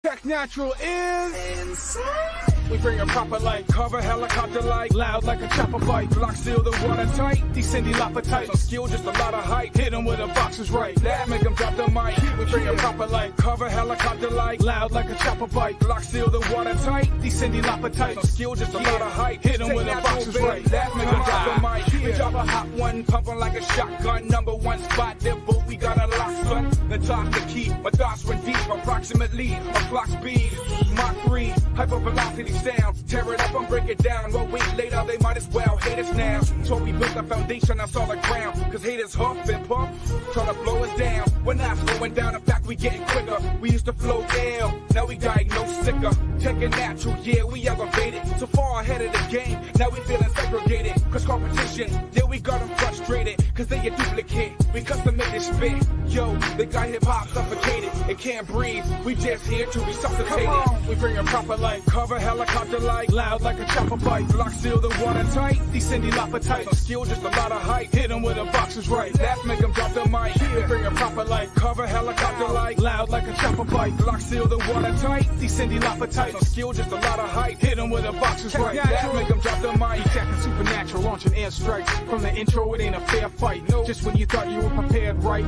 Tech Natural is insane. We bring a proper like cover, helicopter like loud like a chopper bite. Block seal the water tight. Descending lava tight. No skill, just a lot of hype. Hit them with a boxer's right. That make them drop the mic. We bring a proper like cover, helicopter like loud like a chopper bite. Block seal the water tight. Descending lava tight. No skill, just a lot of hype. Hit them with a boxer's right. That make them drop the mic. We drop a hot one, pumping like a shotgun. Number one spot, there, but we got a lock, son. The top, the key. My thoughts run deep, approximately a clock speed. Mach 3, hyper velocity sound. Tear it up and break it down. Well, wait, later they might as well hate us now. So we built a foundation on solid ground. Cause haters huff and puff, try to blow us down. We're not slowing down, in fact we getting quicker. We used to flow ill, now we diagnose sicker. Taking natural, yeah, we elevated. So far ahead of the game, now we feeling segregated. Cause competition, yeah, we got them frustrated. Cause they a duplicate, we custom made this spit. Yo, they got hip hop suffocated. It can't breathe, we just here to resuscitate it. We bring a proper like cover, helicopter like loud like a chopper bite. Lock seal the water tight, descending lava tight. No skill, just a lot of hype. Hit them with a boxer's right. That make them drop the mic. We bring a proper like cover, helicopter like loud like a chopper bite. Lock seal the water tight, descending lava tight. No skill, just a lot of hype. Hit them with a boxer's right. That make them drop the mic. Attacking supernatural, launching air strikes. From the intro, it ain't a fair fight. No, just when you thought you were prepared, right?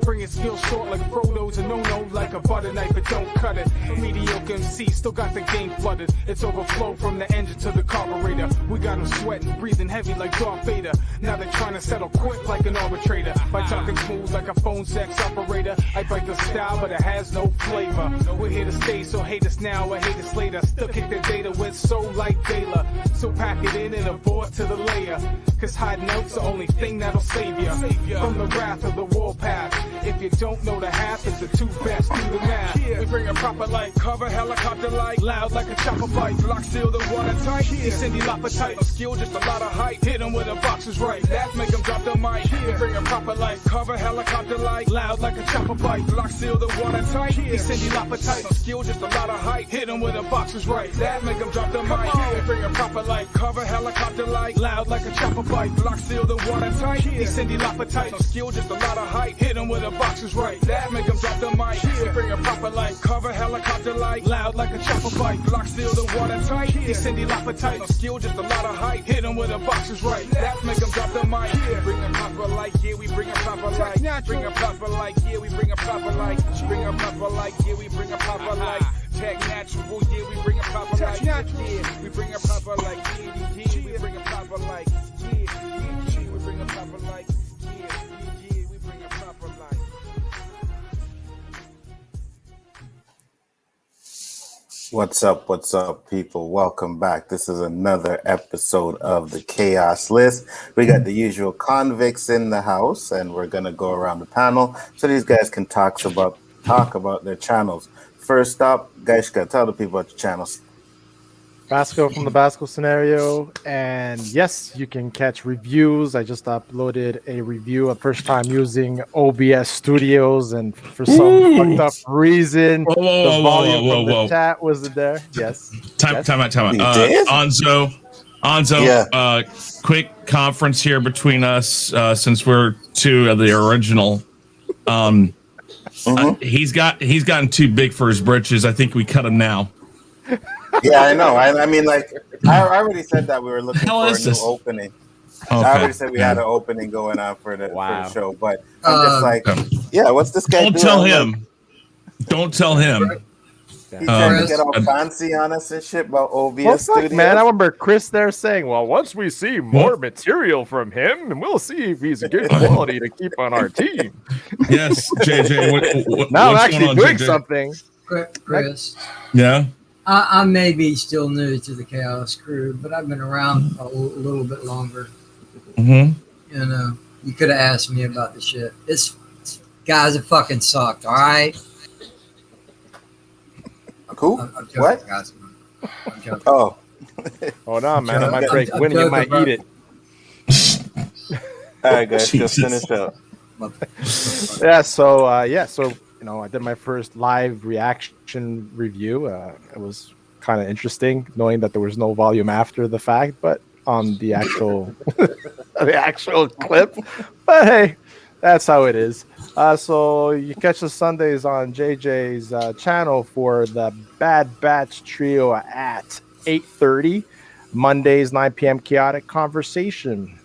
Bringing skills short like Frodo's and no like a butter knife, but don't cut it. Mediocre MC still got the game flooded. It's overflow from the engine to the carburetor. We got them sweating, breathing heavy like Darth Vader. Now they're trying to settle quick like an arbitrator. By talking smooth like a phone sex operator. I bite the style, but it has no flavor. We're here to stay, so hate us now or hate us later. Still kick the data with soul like Taylor. So pack it in and abort to the layer. Cause hiding out's the only thing that'll save you from the wrath of the warpath. If you don't know the half, it's the two best, do the math. We bring a proper like cover, helicopter like loud like a chopper bite. Lock seal the water tight, descending lava tight. No skill, just a lot of hype. Hit them with a boxer's right. That make them drop the mic. We bring a proper like cover, helicopter like loud like a chopper bite. Lock seal the water tight, descending lava tight. No skill, just a lot of hype. Hit them with a boxer's right. That make them drop the mic. We bring a proper like cover, helicopter like loud like a chopper bite. Lock seal the water tight, descending lava tight. No skill, just a lot of hype. Hit them with a boxer's right. That make them drop the mic. We bring a proper like cover, helicopter like loud like a chopper bite. Lock seal the water tight, descending lava tight. No skill, just a lot of hype. Hit them with a boxer's right. That make them drop the mic. Bring a proper like, yeah, we bring a proper like. Bring a proper like, yeah, we bring a proper like. Bring a proper like, yeah, we bring a proper like. Tech natural, yeah, we bring a proper like. Yeah, we bring a proper like. Yeah, we bring a proper like. Yeah, we bring a proper like. Yeah, we bring a proper like. What's up, people? Welcome back. This is another episode of the Chaos List. We got the usual convicts in the house, and we're gonna go around the panel so these guys can talk about their channels. First up, Gaishka, tell the people about your channels. Basco from the Basco Scenario, and yes, you can catch reviews. I just uploaded a review, a first time using OBS Studios, and for some fucked up reason, the volume of the chat wasn't there. Yes. Time out. Anzo, yeah. Quick conference here between us, since we're two of the original. He's gotten too big for his britches. I think we cut him now. Yeah, I know. I mean, like, I already said that we were looking for a new opening. Okay. I already said we had an opening going on for the show, but I'm just like, yeah, what's this guy doing? Don't tell him. Don't tell him. He's trying to get all fancy on us and shit about OBS Studios. Man, I remember Chris there saying, well, once we see more material from him, and we'll see if he's a good quality to keep on our team. Yes, JJ. Now I'm actually doing something. Chris. Yeah? I may be still new to the Chaos crew, but I've been around a little bit longer. Mm-hmm. You know, you could have asked me about the shit. It's guys, it fucking sucked. All right. Who? I'm joking, what? Guys. I'm joking. Oh. Hold on, man. I might break wind. You might eat it. All right, guys, just finish up. So you know, I did my first live reaction review. It was kind of interesting knowing that there was no volume after the fact, but on the actual clip. But hey, that's how it is. So you catch the Sundays on JJ's channel for the Bad Batch Trio at 8:30. Mondays 9 p.m. Chaotic Conversation.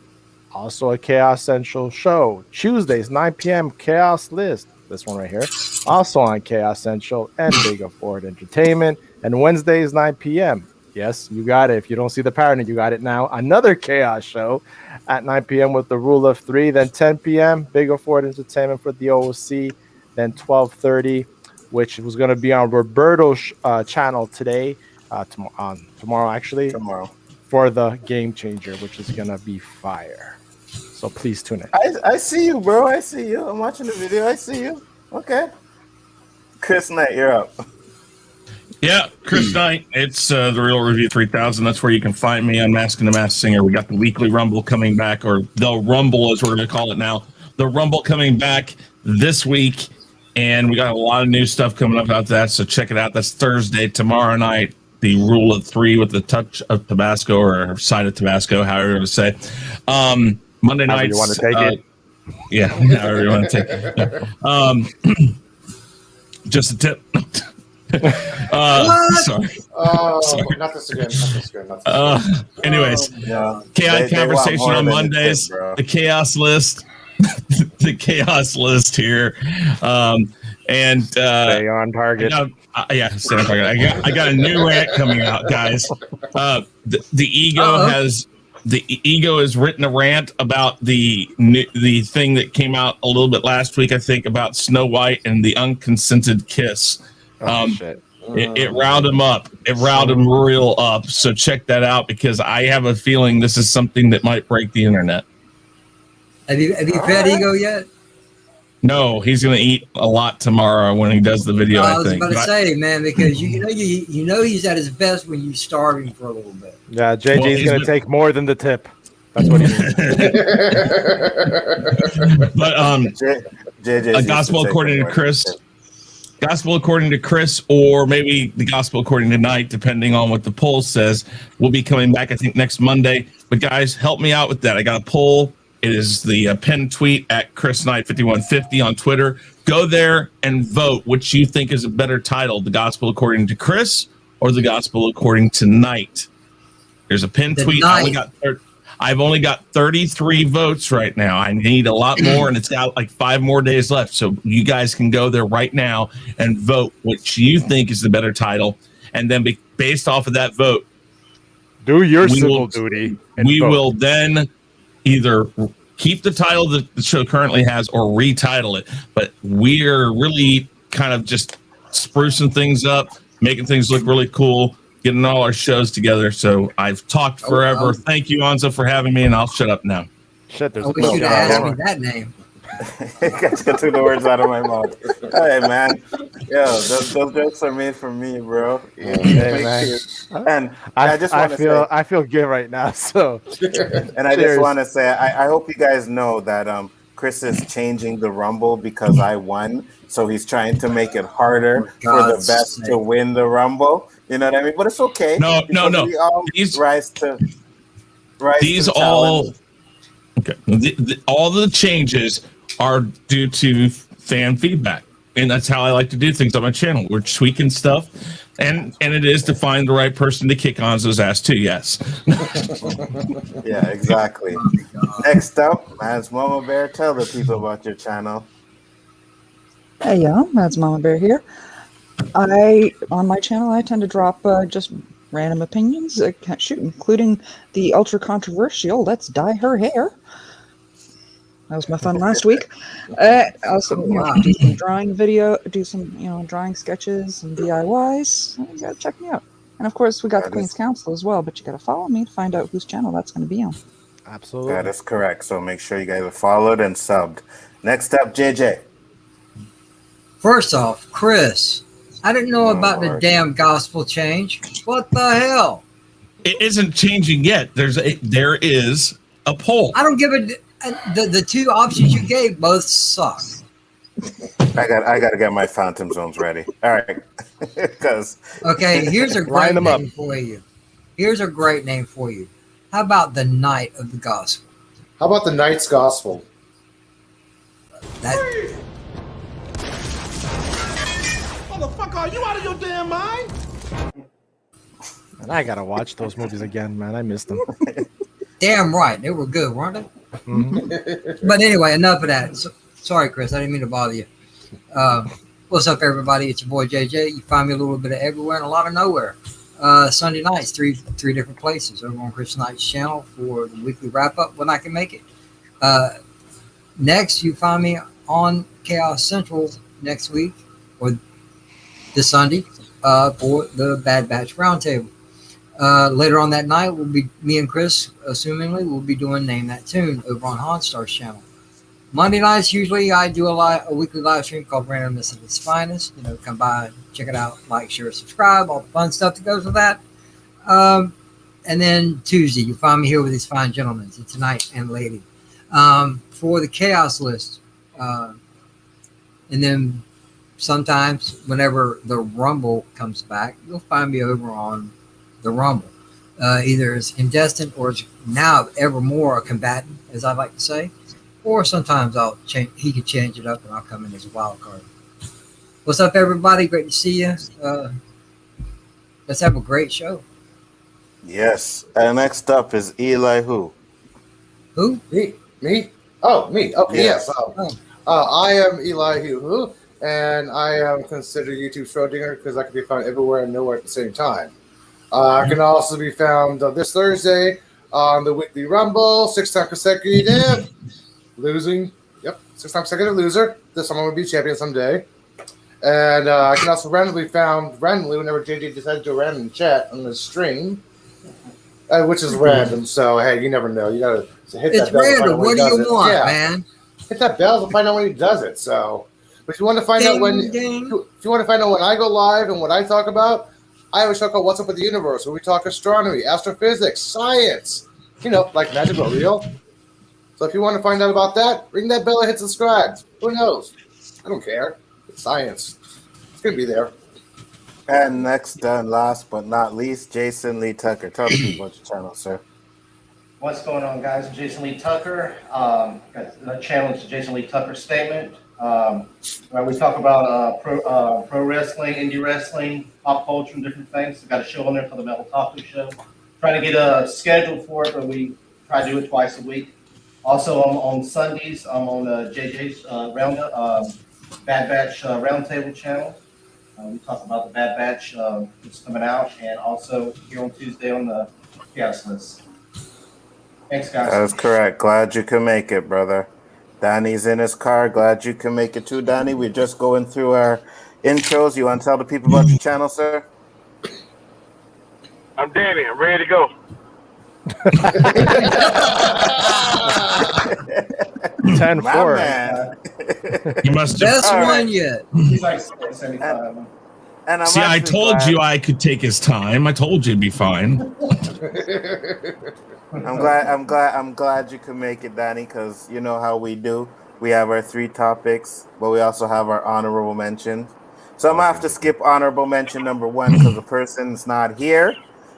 Also a Chaos Central show. Tuesdays 9 p.m. Chaos List. This one right here. Also on Chaos Central and Biggaford Entertainment. And Wednesdays 9 p.m. Yes, you got it. If you don't see the pattern, you got it now. Another Chaos show at 9 p.m. with the Rule of 3. Then 10 p.m. Biggaford Entertainment for the OOC. Then 12:30, which was going to be on Roberto's channel today. Tomorrow, actually. Tomorrow. For the Game Changer, which is going to be fire. So please tune in. I see you, bro. I see you. I'm watching the video. I see you. Okay. Chris Knight, you're up. Yeah, Chris Knight. It's the Real Review 3000. That's where you can find me on Masking the Masked Singer. We got the weekly Rumble coming back, or the Rumble as we're going to call it now. The Rumble coming back this week, and we got a lot of new stuff coming up about that. So check it out. That's Thursday, tomorrow night. The Rule of 3 with the touch of Tabasco, or side of Tabasco, however you want to say. Monday nights. You want to take it? Yeah, however you want to take it. Just a tip. Sorry. Oh, Sorry. not this again. Not this again. Anyways, Yeah. Chaos Conversation on than a Mondays. tip, bro. The Chaos List. The Chaos List here. And Stay on target. Stay on target. I got a new rant coming out, guys. The ego has written a rant about the thing that came out a little bit last week, I think, about Snow White and the unconsented kiss. Shit. It riled him up. It riled him real up. So check that out, because I have a feeling this is something that might break the internet. Have you fed Ego yet? No, he's going to eat a lot tomorrow when he does the video. I was think. about to say, man, because you know he's at his best when you starve him for a little bit. Yeah, JJ's going to take more than the tip. That's what he means. But JJ, Gospel according to Chris. Gospel according to Chris, or maybe the Gospel according to Knight, depending on what the poll says, will be coming back, I think, next Monday. But guys, help me out with that. I got a poll. It is the pinned tweet at Chris Knight 5150 on Twitter. Go there and vote which you think is a better title, the Gospel according to Chris or the Gospel according to Knight. There's a pinned tweet. I've only got 33 votes right now. I need a lot more, and it's got like 5 more days left. So you guys can go there right now and vote which you think is the better title. And then based off of that vote, do your civil duty. We will then either keep the title that the show currently has or retitle it. But we're really kind of just sprucing things up, making things look really cool, getting all our shows together. So I've talked forever. Thank you, Anza, for having me, and I'll shut up now. Shit, there's I wish you'd asked me that name. Got took the words out of my mouth. Hey, man. Yo, those jokes are made for me, bro. Hey, man. And I feel good right now. So, and I just want to say, I hope you guys know that Chris is changing the Rumble because I won. So he's trying to make it harder for the best to win the Rumble. You know what I mean? But it's okay. No. We all rise to all. Okay. All the changes are due to fan feedback, and that's how I like to do things on my channel. We're tweaking stuff, and it is to find the right person to kick Anzo's ass too. Yes. Yeah, exactly. Next up, Mads Mama Bear. Tell the people about your channel. Hey, y'all. Mads Mama Bear here. On my channel, I tend to drop just random opinions, including the ultra controversial "Let's dye her hair." That was my fun last week. Also, do some drawing video, do some drawing sketches and DIYs. You gotta check me out. And of course, we got the Queen's Council as well. But you gotta follow me to find out whose channel that's going to be on. Absolutely, that is correct. So make sure you guys are followed and subbed. Next up, JJ. First off, Chris, I didn't know about the damn gospel change. What the hell? It isn't changing yet. There is a poll. I don't give a. The two options you gave both suck. I got to get my Phantom Zones ready. All right, okay. Here's a great name for you. Here's a great name for you. How about the Night of the Gospel? How about the Knight's Gospel? Motherfucker, are you out of your damn mind? And I gotta watch those movies again, man. I missed them. Damn right, they were good, weren't they? Mhm. But anyway, enough of that. Sorry, Chris, I didn't mean to bother you. What's up, everybody? It's your boy JJ. You find me a little bit of everywhere and a lot of nowhere. Sunday nights, three different places over on Chris Knight's channel for the weekly wrap up when I can make it. Next, you find me on Chaos Central next week or this Sunday for the Bad Batch Roundtable. Later on that night, will be me and Chris, assumingly, will be doing Name That Tune over on Honstar's channel. Monday nights, usually I do a weekly live stream called Randomness at its Finest. You know, come by, check it out, like, share, subscribe, all the fun stuff that goes with that. And then Tuesday, you find me here with these fine gentlemen, tonight and lady, for the Chaos List. And then sometimes, whenever the Rumble comes back, you'll find me over on the Rumble, either as contestant or as now ever more a combatant, as I like to say, or sometimes I'll change. He can change it up, and I'll come in as a wild card. What's up, everybody? Great to see you. Let's have a great show. Yes. And next up is Elihu. Who? Me? Oh, me. Okay, Yeah. yes. I am Elihu-Who, and I am considered YouTube Schrodinger because I can be found everywhere and nowhere at the same time. I can also be found this Thursday on the Weekly Rumble, 6 times consecutive, losing. Yep, 6 times consecutive loser. This time I'm going to be champion someday. And I can also randomly found randomly whenever JJ decides to do a random chat on the stream, which is random. So hey, you never know. You gotta hit It's that bell. random. What do you want, man? Hit that bell to find out when he does it. So, but if you want to find out when, if you want to find out when I go live and what I talk about, I have a show called What's Up with the Universe, where we talk astronomy, astrophysics, science. You know, like magic but real. So if you want to find out about that, ring that bell and hit subscribe. Who knows? I don't care. It's science. It's gonna be there. And next and last but not least, Jason Lee Tucker. Tell the people about your channel, sir. What's going on, guys? I'm Jason Lee Tucker. The channel is Jason Lee Tucker Statement. Where we talk about pro wrestling, indie wrestling, pop culture, and different things. We've got a show on there called the Metal Taco Show. Trying to get a schedule for it, but we try to do it twice a week. Also, on Sundays, I'm on JJ's Bad Batch Roundtable channel. We talk about the Bad Batch that's coming out, and also here on Tuesday on the Chaos List. Thanks, guys. That is correct. Glad you can make it, brother. Danny's in his car. Glad you can make it too, Danny. We're just going through our intros. You want to tell the people about your channel, sir? I'm Danny. I'm ready to go. 10-4. Man. You must Best All one right. yet. He's like 75. And I'm see. I actually told glad- you I could take his time. I told you it'd be fine. I'm glad you can make it, Danny, because you know how we do. We have our 3 topics, but we also have our honorable mention. So I'm gonna have to skip honorable mention number 1 because the person's not here.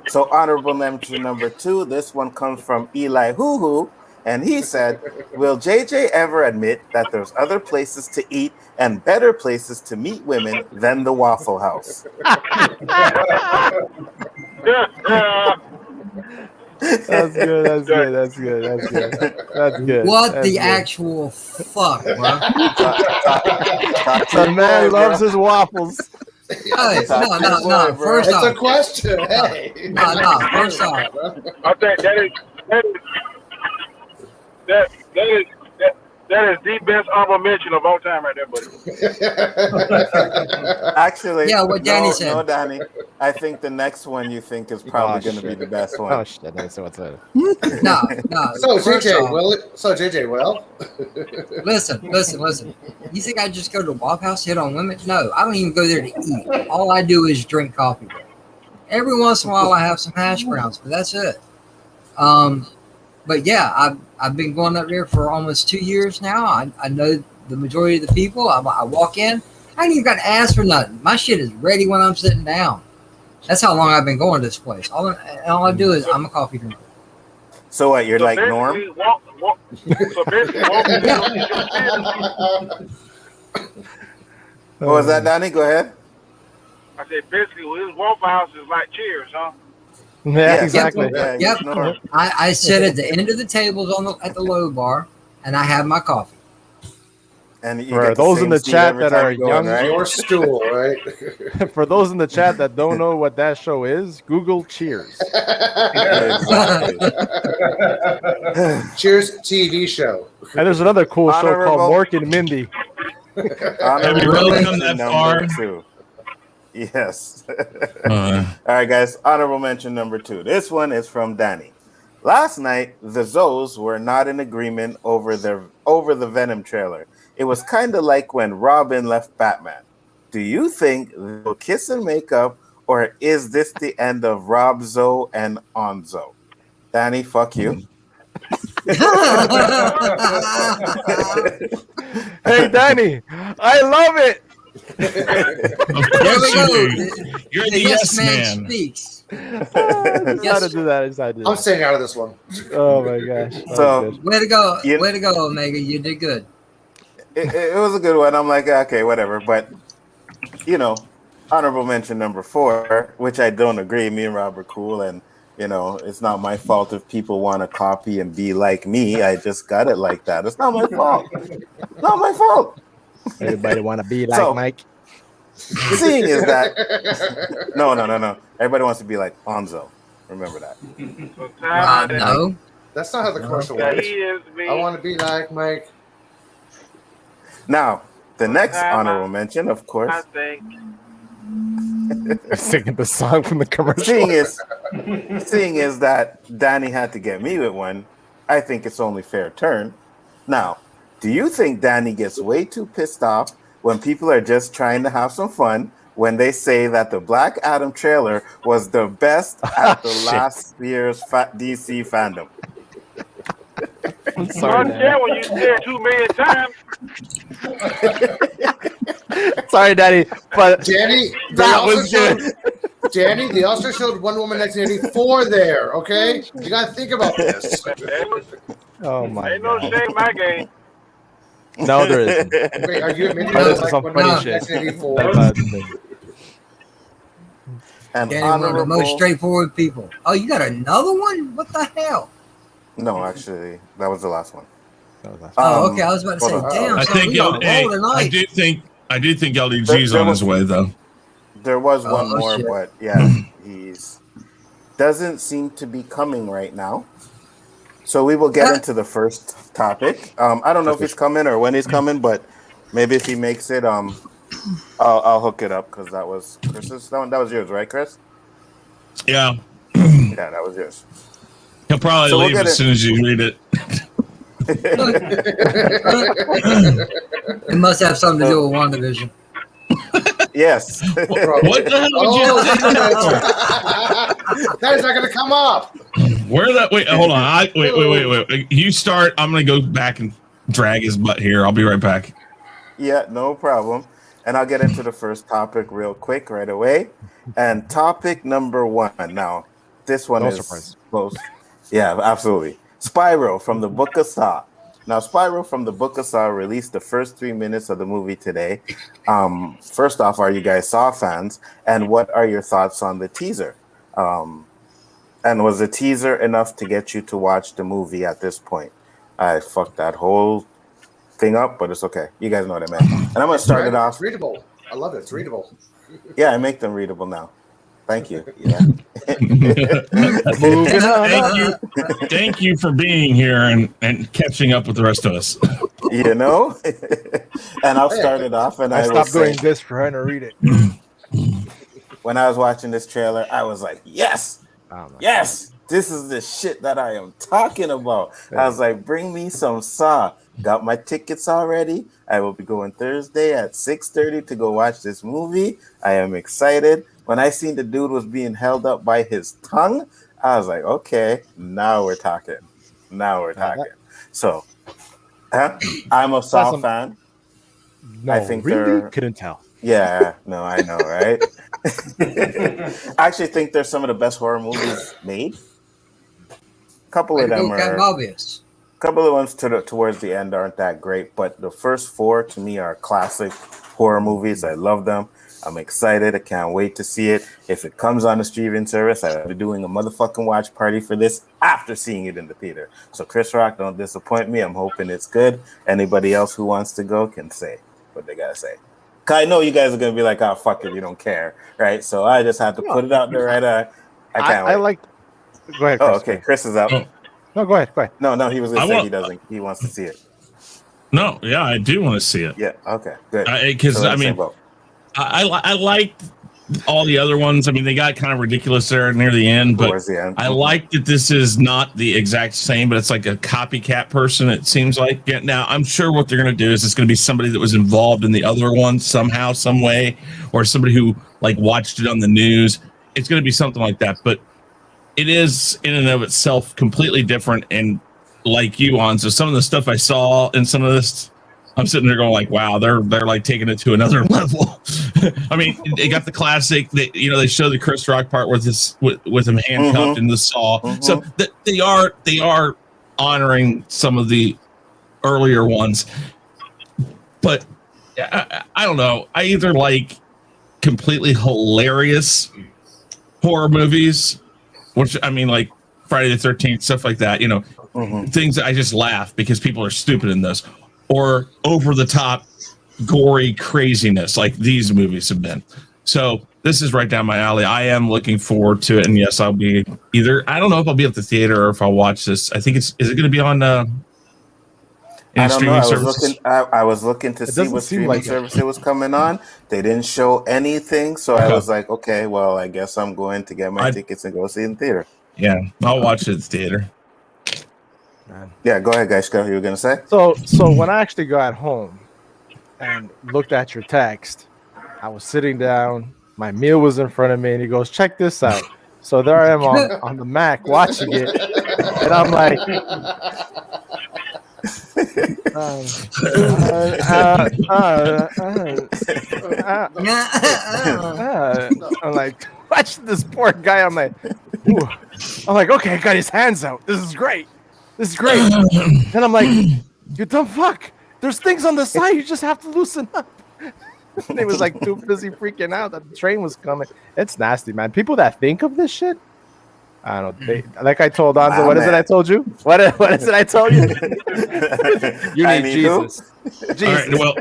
So honorable mention number 2, this one comes from Elihu-Who, and he said, "Will JJ ever admit that there's other places to eat and better places to meet women than the Waffle House?" That's good. That's good. That's good. That's good. That's good. What That's the good. actual fuck, bro? The man loves his waffles. Hey, no. First It's a off, question. Hey. no. First off, I think that is the best honorable mention of all time right there, buddy. Actually, Yeah, what Danny said. No, Danny. I think the next one you think is probably going to be the best one. Oh shit! That's what's it. no. So First JJ, off, listen. listen. You think I just go to the Waffle House, hit on women? No, I don't even go there to eat. All I do is drink coffee. Every once in a while, I have some hash browns, but that's it. But yeah, I've been going up there for almost 2 years now. I know the majority of the people. I walk in, I ain't even got to ask for nothing. My shit is ready when I'm sitting down. That's how long I've been going to this place. All I do is I'm a coffee drinker. So what? You're like Norm? What was that, Danny? Go ahead. I said basically, well, his Waffle House is like Cheers, huh? Yeah, exactly. Yeah, Yep. you know. I sit at the end of the tables at the low bar, and I have my coffee. And you For get the those in same the seat chat every that time are you go in, young, right? Your stool, right? for those in the chat that don't know what that show is, Google Cheers. Exactly. Cheers TV show. And there's another cool show called Honourable. Mork and Mindy. Have you really come mention that far? 2. Yes. Uh, All right, guys. Honorable mention number 2. This one is from Danny. Last night, the Zoes were not in agreement over the Venom trailer. It was kind of like when Robin left Batman. Do you think they'll kiss and make up, or is this the end of Rob Zoe and Onzo? Danny, fuck you. Hey, Danny, I love it. of There we course go. you do. You're the yes man. Speaks. I just had to do that. I just had to do I'm that. staying out of this one. Oh my gosh. That So- was good. Way to go. You- Way to go, Omega. You did good. It was a good one. I'm like, okay, whatever. But, honorable mention number 4, which I don't agree. Me and Rob are cool. And, it's not my fault if people want to copy and be like me. I just got it like that. It's not my fault. Not my fault. Everybody want to be like So- Mike? Seeing is that... No. Everybody wants to be like Onzo. Remember that. No. That's not how the commercial He works. is me. I want to be like Mike. Now, the next honorable mention, of course... I think. Singing the song from the commercial. Seeing is that Danny had to get me with one, I think it's only fair turn. Now, do you think Danny gets way too pissed off when people are just trying to have some fun when they say that the Black Adam trailer was the best at the last year's DC fandom? I'm You sorry, understand Danny. when you say it 2 million times? Sorry, Daddy, but Danny, that was good. Danny, they also showed Wonder Woman 1984 there, okay? You got to think about this. Oh my Ain't no god. shame in my game. No, there isn't. Wait, are you admitting But that this is like some Wonder funny Woman shit. 1984? And Danny, one of the most honorable... straightforward people. Oh, you got another one? What the hell? No, actually, that was the last one. Oh, okay. I was about to say, hold on. damn, I son, think we on a hey, roll I tonight. do think LDG's on his way though. There was one Oh, more, shit. but yeah, he's doesn't seem to be coming right now. So we will get into the first topic. I don't know if he's coming or when he's coming, but maybe if he makes it, I'll hook it up because that was Chris's. That was yours, right, Chris? Yeah. Yeah, that was yours. He'll probably So we'll leave get as it. soon as you read it. It must have something to do with WandaVision. Yes. What the hell would Oh, you say that that is not going to come up. for? Where that? Wait, hold on. Wait. You start. I'm gonna go back and drag his butt here. I'll be right back. Yeah, no problem. And I'll get into the first topic real quick right away. And topic number 1. Now, this one No is surprise. close. Yeah, absolutely. Spyro from the Book of Saw. Now, Spyro from the Book of Saw released the first 3 minutes of the movie today. First off, are you guys Saw fans? And what are your thoughts on the teaser? And was the teaser enough to get you to watch the movie at this point? I fucked that whole thing up, but it's okay. You guys know what I meant. And I'm going to start it off. It's readable. I love it. It's readable. Yeah, I make them readable now. Thank you. Yeah. Moving on. Thank you for being here and catching up with the rest of us. And I'll start it off. And I I will stopped doing say, this trying to read it. when I was watching this trailer, I was like, yes, Oh, my yes, this is the shit that I am talking about. I was like, bring me some Saw. Got my tickets already. I will be going Thursday at 6:30 to go watch this movie. I am excited. When I seen the dude was being held up by his tongue, I was like, okay, now we're talking. So, I'm a Saw Awesome. fan. No, I think really they're- couldn't tell. Yeah, no, I know, right? I actually think they're some of the best horror movies made. A couple of them are. obvious. Couple of ones towards the end aren't that great, but the first 4 to me are classic horror movies. I love them. I'm excited. I can't wait to see it. If it comes on the streaming service, I'll be doing a motherfucking watch party for this after seeing it in the theater. So Chris Rock, don't disappoint me. I'm hoping it's good. Anybody else who wants to go can say what they gotta say. Cause I know you guys are gonna be like, "Oh fuck it, you don't care," right? So I just have to put it out there right. I can't. I like. Go ahead. Chris. Oh, okay. Chris is up. Oh. No, go ahead. Go ahead. No, he was gonna say he doesn't. He wants to see it. No, yeah, I do want to see it. Yeah. Okay. Good. Because So I mean, I liked all the other ones. I mean, they got kind of ridiculous there near the end, but I like that this is not the exact same, but it's like a copycat person. It seems like. Yeah, now, I'm sure what they're going to do is it's going to be somebody that was involved in the other one somehow, some way, or somebody who like watched it on the news. It's going to be something like that, but it is in and of itself completely different. And like you on, so some of the stuff I saw in some of this, I'm sitting there going like, wow, they're like taking it to another level. I mean, they got the classic, they show the Chris Rock part with him handcuffed in the saw. So they are honoring some of the earlier ones, but I don't know. I either like completely hilarious horror movies, which I mean, like Friday the 13th, stuff like that, things that I just laugh because people are stupid in those, or over the top gory craziness like these movies have been. So this is right down my alley. I am looking forward to it, and yes, I'll be I don't know if I'll be at the theater or if I'll watch this. I think is it going to be on I don't know. I was looking to see what streaming service it was coming on. They didn't show anything, so I was like, okay, well, I guess I'm going to get my tickets and go see it in theater. Yeah, I'll watch it at the theater. Yeah, go ahead, guys. You were gonna say? So when I actually got home and looked at your text, I was sitting down, my meal was in front of me, and he goes, "Check this out." So there I am on the Mac watching it, and I'm like, I'm like, watch this poor guy. I'm like, okay, I got his hands out. This is great. And I'm like, you dumb fuck. There's things on the side. You just have to loosen up. And he was like too busy freaking out that the train was coming. It's nasty, man. People that think of this shit, I don't know. Like I told Anzo, what is it I told you? What is it I told you? You need Jesus. All right, well,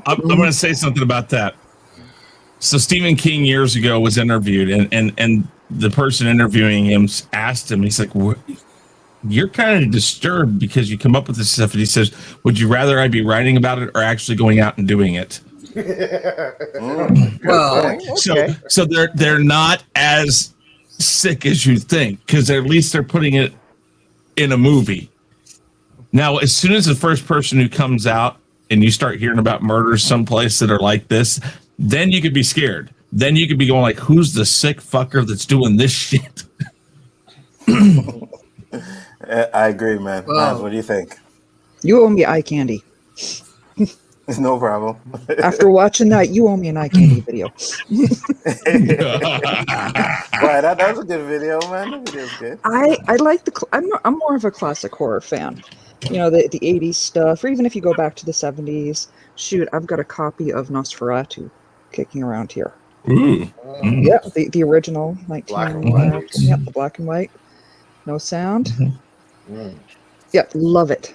I'm going to say something about that. So Stephen King years ago was interviewed, and the person interviewing him asked him, he's like, you're kind of disturbed because you come up with this stuff. And he says, would you rather I be writing about it or actually going out and doing it? Well, so they're not as sick as you think, because at least they're putting it in a movie. Now, as soon as the first person who comes out and you start hearing about murders someplace that are like this, then you could be scared. Then you could be going like, who's the sick fucker that's doing this shit? I agree, man. Well, what do you think? You owe me eye candy. No problem. After watching that, you owe me an eye candy video. Right, that was a good video, man. That video was good. I like I'm more of a classic horror fan. The 80s stuff, or even if you go back to the 70s. Shoot, I've got a copy of Nosferatu kicking around here. Yeah, the original 19. Black and white. Yep, the black and white. No sound. Yeah, love it.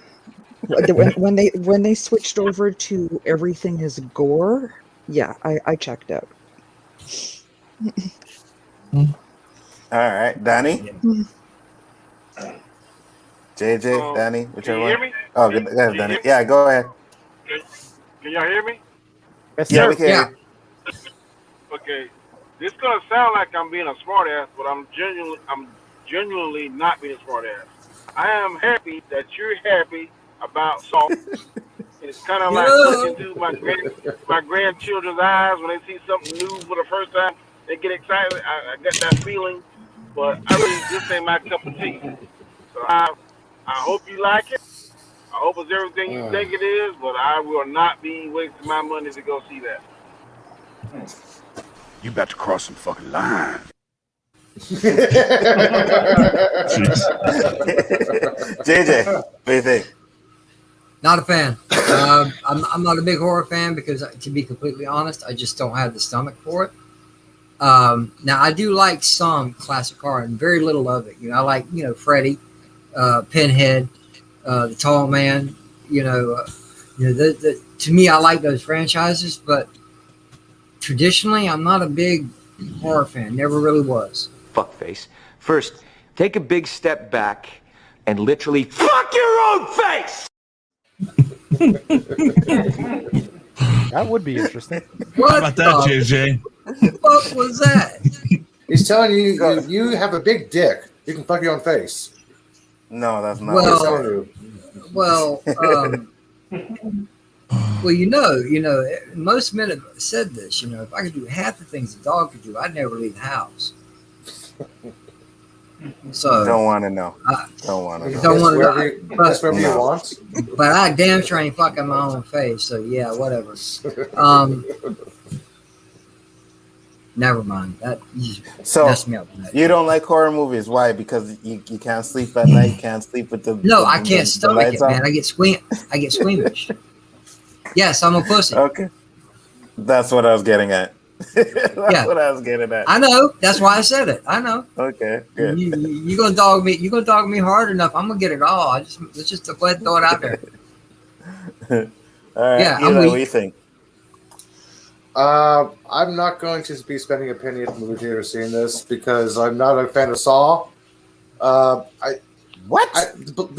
When they switched over to everything is gore, yeah, I checked out. All right, Danny, JJ, Danny, whichever one. Can you hear me? Oh, go ahead, Danny. Yeah, go ahead. Can y'all hear me? Yes, Yeah, sir. we can. Okay. This is gonna sound like I'm being a smartass, but I'm genuinely not being a smartass. I am happy that you're happy about salt. It's kind of like looking through my grandchildren's eyes when they see something new for the first time. They get excited. I get that feeling, but this ain't my cup of tea. So I hope you like it. I hope it's everything you think it is, but I will not be wasting my money to go see that. You about to cross some fucking line. JJ, what do you think? Not a fan. I'm not a big horror fan because, to be completely honest, I just don't have the stomach for it. Now, I do like some classic horror and very little of it. I like, Freddy, Pinhead, the Tall Man. To me, I like those franchises, but traditionally, I'm not a big horror fan. Never really was. Fuckface. First, take a big step back and literally fuck your own face! That would be interesting. What How about that, JJ? What was that? He's telling you, you have a big dick. You can fuck your own face. No, that's not. Well, He's telling you. Well, most men have said this. If I could do half the things a dog could do, I'd never leave the house. So Don't want to know. Don't want to know. Don't want to know. That's whatever you want. But I damn sure ain't fucking my own face. So yeah, whatever. Never mind. That So messed me up. you don't like horror movies? Why? Because you can't sleep at night. You can't sleep with the No, I can't the stomach lights it, man. on? I get squeamish. Yes, I'm a pussy. Okay, that's what I was getting at. That's Yeah. what I was getting at. I know. That's why I said it. I know. Okay, good. You gonna dog me? You gonna dog me hard enough? I'm gonna get it all. Let's just go ahead and throw it out there. All right, Yeah, I'm Eli, weak. what do you think? I'm not going to be spending a penny at the movie theater seeing this because I'm not a fan of Saw. The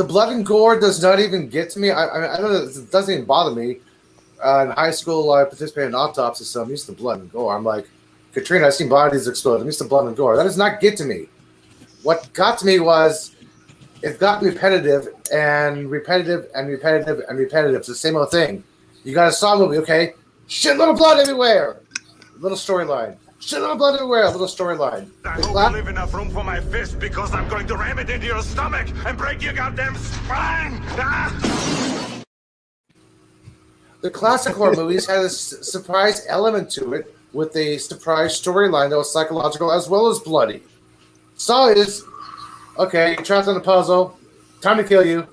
blood and gore does not even get to me. I don't know. It doesn't even bother me. In high school, I participated in autopsy, so I'm used to blood and gore. I'm like, Katrina, I've seen bodies explode. I'm used to blood and gore. That does not get to me. What got to me was it got repetitive and repetitive and repetitive and repetitive. It's the same old thing. You got a Saw movie, okay? Shitload of blood everywhere. Little storyline. Shitload of blood everywhere. Little storyline. I hope you leave enough room for my fist because I'm going to ram it into your stomach and break your goddamn spine. Ah! The classic horror movies had a surprise element to it with a surprise storyline that was psychological as well as bloody. Saw is, okay, you're trapped on a puzzle. Time to kill you.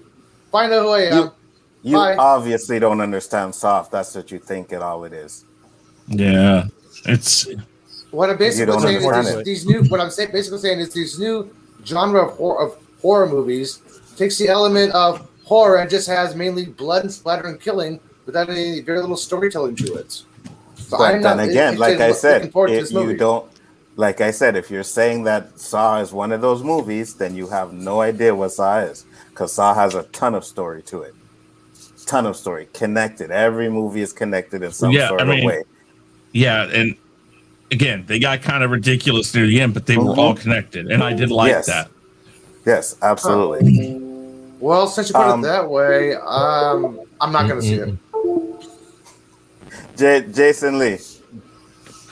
Find out who I am. You Bye. obviously don't understand soft. That's what you think all it is. Yeah, it's What I'm basically don't saying understand is it. these new. What I'm basically saying is these new genre of horror movies takes the element of horror and just has mainly blood and splatter and killing without any very little storytelling to it. So But I'm then not again, like I said, looking forward to if this you movie. don't, like I said, if you're saying that Saw is one of those movies, then you have no idea what Saw is, because Saw has a ton of story to it. Ton of story connected. Every movie is connected in some sort of way. Yeah, and again, they got kind of ridiculous near the end, but they were all connected, and I did like Yes. that. Yes, absolutely. Well, since you put it that way, I'm not going to see it. Jason Lee.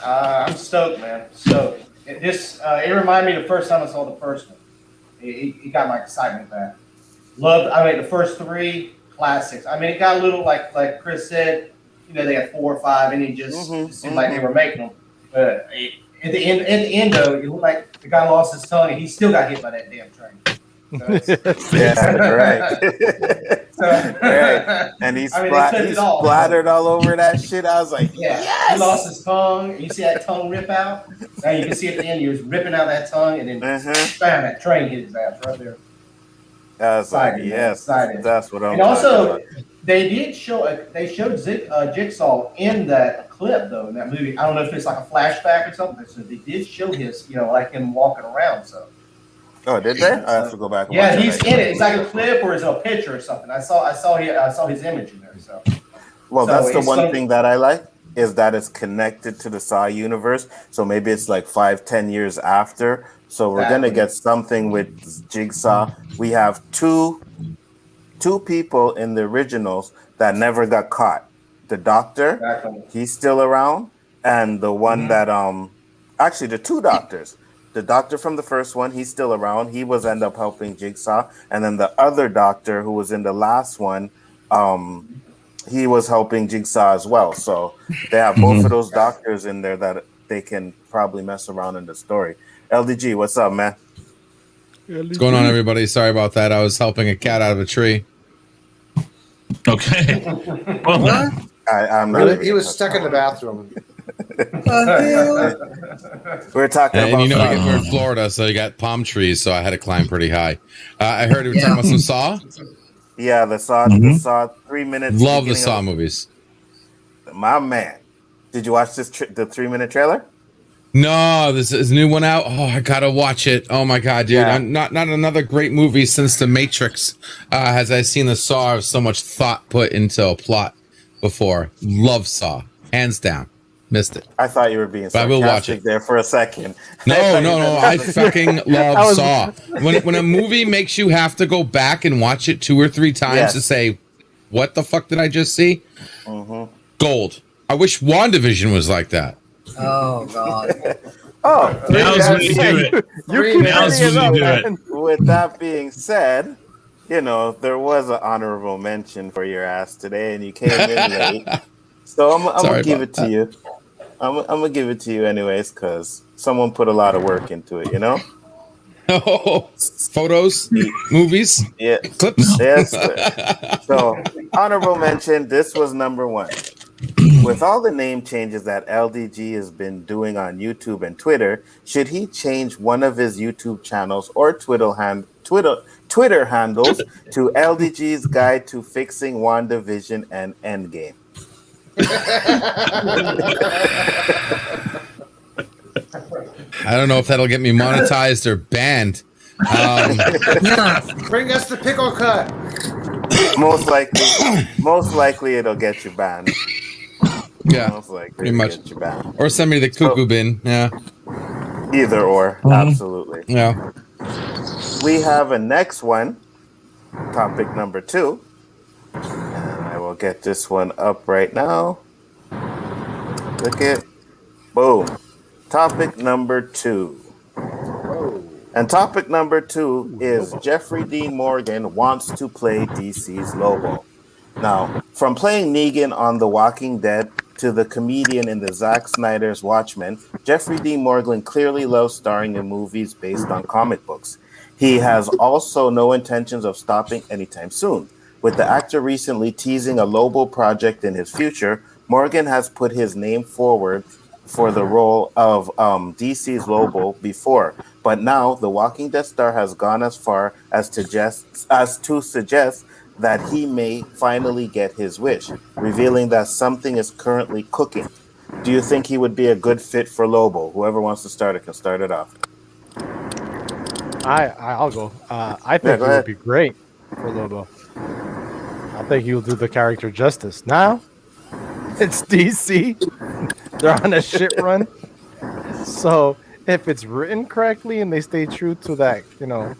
I'm stoked, man. Stoked. It reminded me of the first time I saw the first one. It got my excitement back. The first three classics. It got a little like Chris said. They had 4 or 5, and it just seemed like they were making them. But at the end, though, it looked like the guy lost his tongue, and he still got hit by that damn train. Yeah, right. Right. And he splattered all over that shit. I was like, yeah, yes! he lost his tongue. You see that tongue rip out? Now you can see at the end he was ripping out that tongue, and then bam, that train hit his ass right there. I was like, Excited, yes, excited. that's what I'm And also, talking about. they showed Jigsaw in that clip though in that movie. I don't know if it's like a flashback or something. So they did show his, like him walking around. So. Oh, did they? I have to go back. And Yeah, watch he's it. in it. It's like a clip or it's a picture or something. I saw his image in there. So. Well, So that's the it's one gonna- thing that I like is that it's connected to the Saw universe. So maybe it's like 5-10 years after. So we're gonna get something with Jigsaw. We have two people in the originals that never got caught. The doctor, he's still around, and the one that actually the two doctors. The doctor from the first one, he's still around. He was end up helping Jigsaw, and then the other doctor who was in the last one, he was helping Jigsaw as well. So they have both of those doctors in there that they can probably mess around in the story. LDG, what's up, man? What's going on, everybody? Sorry about that. I was helping a cat out of a tree. Okay. Well, What? I'm not. He was stuck in the bathroom. We're talking And about. you know, we're in Florida, so you got palm trees, so I had to climb pretty high. I heard you were talking about some Saw. Yeah, the Saw 3 minutes. Love the Saw movies. My man, did you watch this? The 3-minute trailer? No, this is a new one out. Oh, I gotta watch it. Oh my god, dude! Yeah. Not another great movie since The Matrix. Has I seen the Saw? Of so much thought put into a plot before. Love Saw, hands down. Missed it. I thought you were being But I will watch sarcastic it. there for a second. No. I fucking love Saw. When a movie makes you have to go back and watch it 2 or 3 times to say, "What the fuck did I just see?" Gold. I wish WandaVision was like that. Oh God. now's when you do it. Now's when you do it. With that being said, you know, there was an honorable mention for your ass today, and you came in late. So I'm gonna give it to you. I'm gonna give it to you anyways, because someone put a lot of work into it, you know? Oh, photos, movies, clips. Yes. So, honorable mention, this was number 1. With all the name changes that LDG has been doing on YouTube and Twitter, should he change one of his YouTube channels or Twitter handles to LDG's Guide to Fixing WandaVision and Endgame? I don't know if that'll get me monetized or banned. Bring us the pickle cut. Most likely it'll get you banned. Yeah, most likely pretty much. Get you banned. Or send me the cuckoo bin. Yeah. Either or, absolutely. Yeah. We have a next one, topic number 2. And I will get this one up right now. Look it. Boom. Topic number 2. And topic number 2 is Jeffrey Dean Morgan wants to play DC's Lobo. Now, from playing Negan on The Walking Dead to the comedian in the Zack Snyder's Watchmen, Jeffrey Dean Morgan clearly loves starring in movies based on comic books. He has also no intentions of stopping anytime soon. With the actor recently teasing a Lobo project in his future, Morgan has put his name forward for the role of DC's Lobo before, but now the Walking Dead star has gone as far as to suggest that he may finally get his wish, revealing that something is currently cooking. Do you think he would be a good fit for Lobo? Whoever wants to start it can start it off. I'll go. I think he would be great for Lobo. I think he'll do the character justice. Now, it's DC. They're on a shit run. So if it's written correctly and they stay true to that,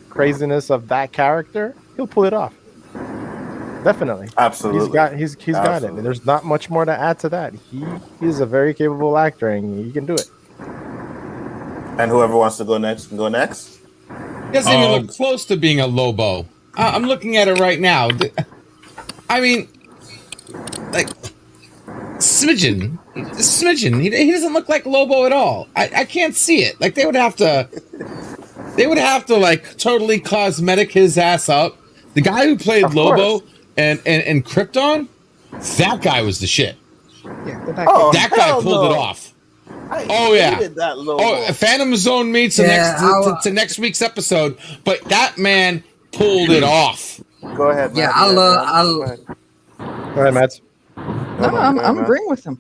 craziness of that character, he'll pull it off. Definitely. Absolutely. He's got it. And there's not much more to add to that. He's a very capable actor and he can do it. And whoever wants to go next can go next. He doesn't even look close to being a Lobo. I'm looking at it right now. I mean, like, smidgen. He doesn't look like Lobo at all. I can't see it. Like, they would have to like totally cosmetic his ass up. The guy who played Lobo and Krypton, that guy was the shit. Yeah, that guy pulled it off. That Phantom Zone meets to next week's episode, but that man pulled it off. Go ahead. Yeah, Go ahead, Matt. No, I'm agreeing with him.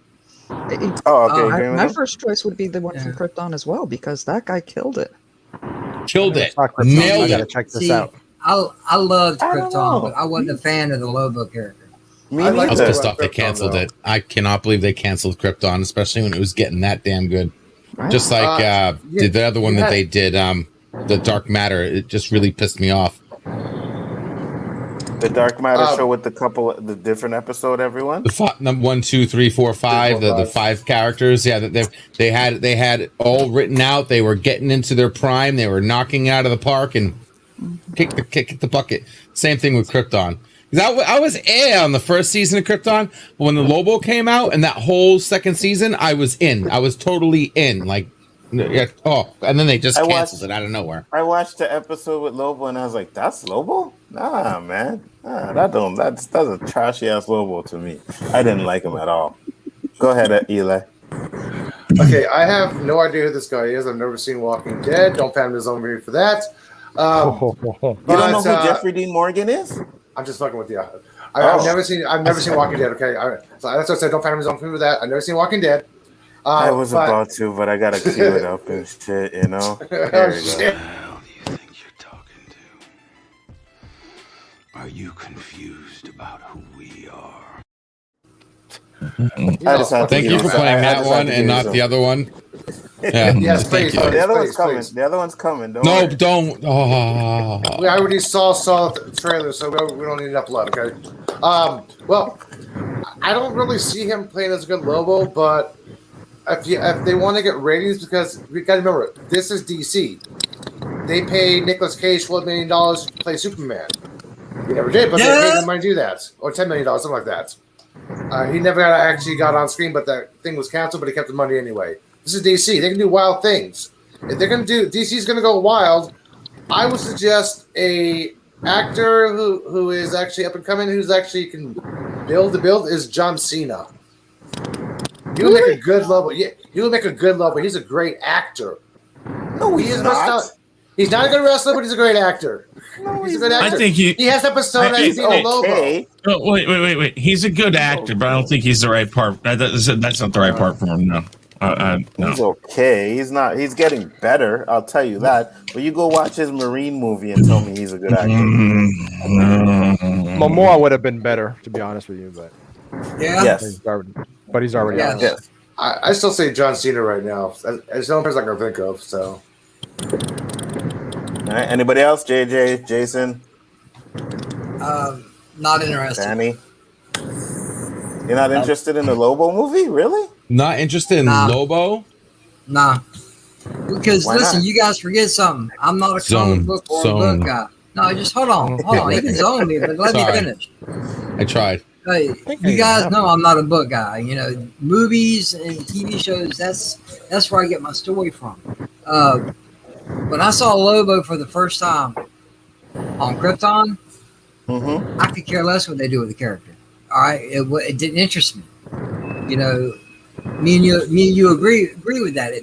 Okay. My first choice would be the one from Krypton as well, because that guy killed it. Nailed I gotta it. check this out. I loved Krypton, but I wasn't a fan of the Lobo character. I was pissed off they canceled it. I cannot believe they canceled Krypton, especially when it was getting that damn good. Right. Just like the other one that they did, the Dark Matter. It just really pissed me off. The Dark Matter show with the different episode, everyone. The 1, 2, 3, 4, 5. The 5 characters. Yeah, they had all written out. They were getting into their prime. They were knocking out of the park and kick the bucket. Same thing with Krypton. I was on the first season of Krypton, but when the Lobo came out and that whole second season, I was in. I was totally in. Like, and then they just canceled it out of nowhere. I watched the episode with Lobo and I was like, "That's Lobo." Nah, man. Nah, that's a trashy ass Lobo to me. I didn't like him at all. Go ahead, Eli. Okay, I have no idea who this guy is. I've never seen Walking Dead. Don't fan his own movie for that. You don't know who Jeffrey Dean Morgan is? I'm just fucking with you. I've never seen Walking Dead. Okay, so that's what I said. Don't fan his own movie for that. I've never seen Walking Dead. I was about to, but I gotta cue it up and shit. You know. There we go. Are you confused about who we are? Thank you for playing that one and not the other one. Yeah. Yes, please. The other one's coming. The other one's coming. Don't. Oh. We already saw the trailer, so we don't need enough blood. Okay. Well, I don't really see him playing as a good Lobo, but if they want to get ratings, because we got to remember, this is DC. They pay Nicolas Cage $12 million to play Superman. He never did, but they paid him money to do that, or $10 million, something like that. He never actually got on screen, but that thing was canceled. But he kept the money anyway. This is DC. They can do wild things. If they're going to do DC's going to go wild, I would suggest a actor who is actually up and coming, who's actually can build the build, is John Cena. He would make a good Lobo. Yeah, he would make a good Lobo. He's a great actor. No, he's not. He's not a good wrestler, but he's a great actor. No, he's a good actor. I think he has that persona as being a Lobo. Oh, wait. He's a good actor, but I don't think he's the right part. That's not the right part for him. No. No. He's okay. He's not. He's getting better. I'll tell you that. But you go watch his Marine movie and tell me he's a good actor. Momoa would have been better, to be honest with you, but yes, he's already out. Yes. I still say John Cena right now. It's the only person I can think of. So, all right. Anybody else? JJ, Jason? Not interested. Danny? You're not interested in the Lobo movie, really? Not interested in Lobo? Nah. Because listen, you guys forget something. I'm not a comic book or a book guy. No, just hold on. You can zone me, but let me finish. I tried. Hey, you guys know I'm not a book guy. You know, movies and TV shows, that's where I get my story from. When I saw Lobo for the first time on Krypton, I could care less what they do with the character. All right, it didn't interest me. You know, me and you agree with that.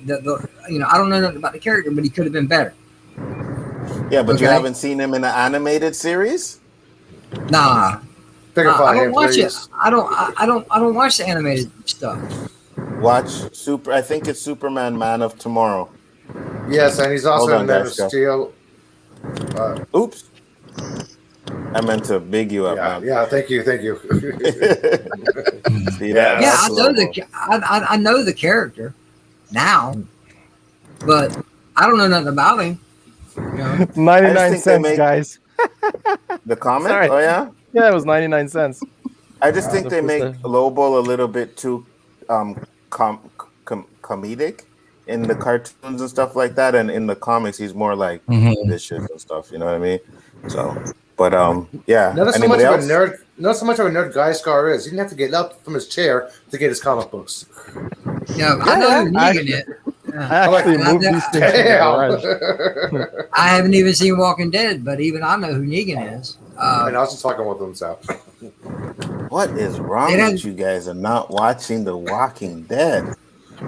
You know, I don't know nothing about the character, but he could have been better. Yeah, but you haven't seen him in an animated series? Nah. I don't watch it. I don't watch the animated stuff. Watch I think it's Superman Man of Tomorrow. Yes, and he's also in Man of Steel. Oops. I meant to big you up, man. Yeah, thank you. See that? Yeah, I know the character now, but I don't know nothing about him. You know? 99 cents, guys. The comment? Sorry. Oh, yeah? Yeah, it was 99 cents. I just think they make Lobo a little bit too comedic in the cartoons and stuff like that, and in the comics he's more like vicious and stuff. You know what I mean? So, but yeah. Not so much of a nerd. Not so much of a nerd Guy Scar is. He didn't have to get up from his chair to get his comic books. Yeah, I know who Negan is. I haven't even seen Walking Dead, but even I know who Negan is. And I was just talking with him, so. What is wrong with you guys and not watching The Walking Dead?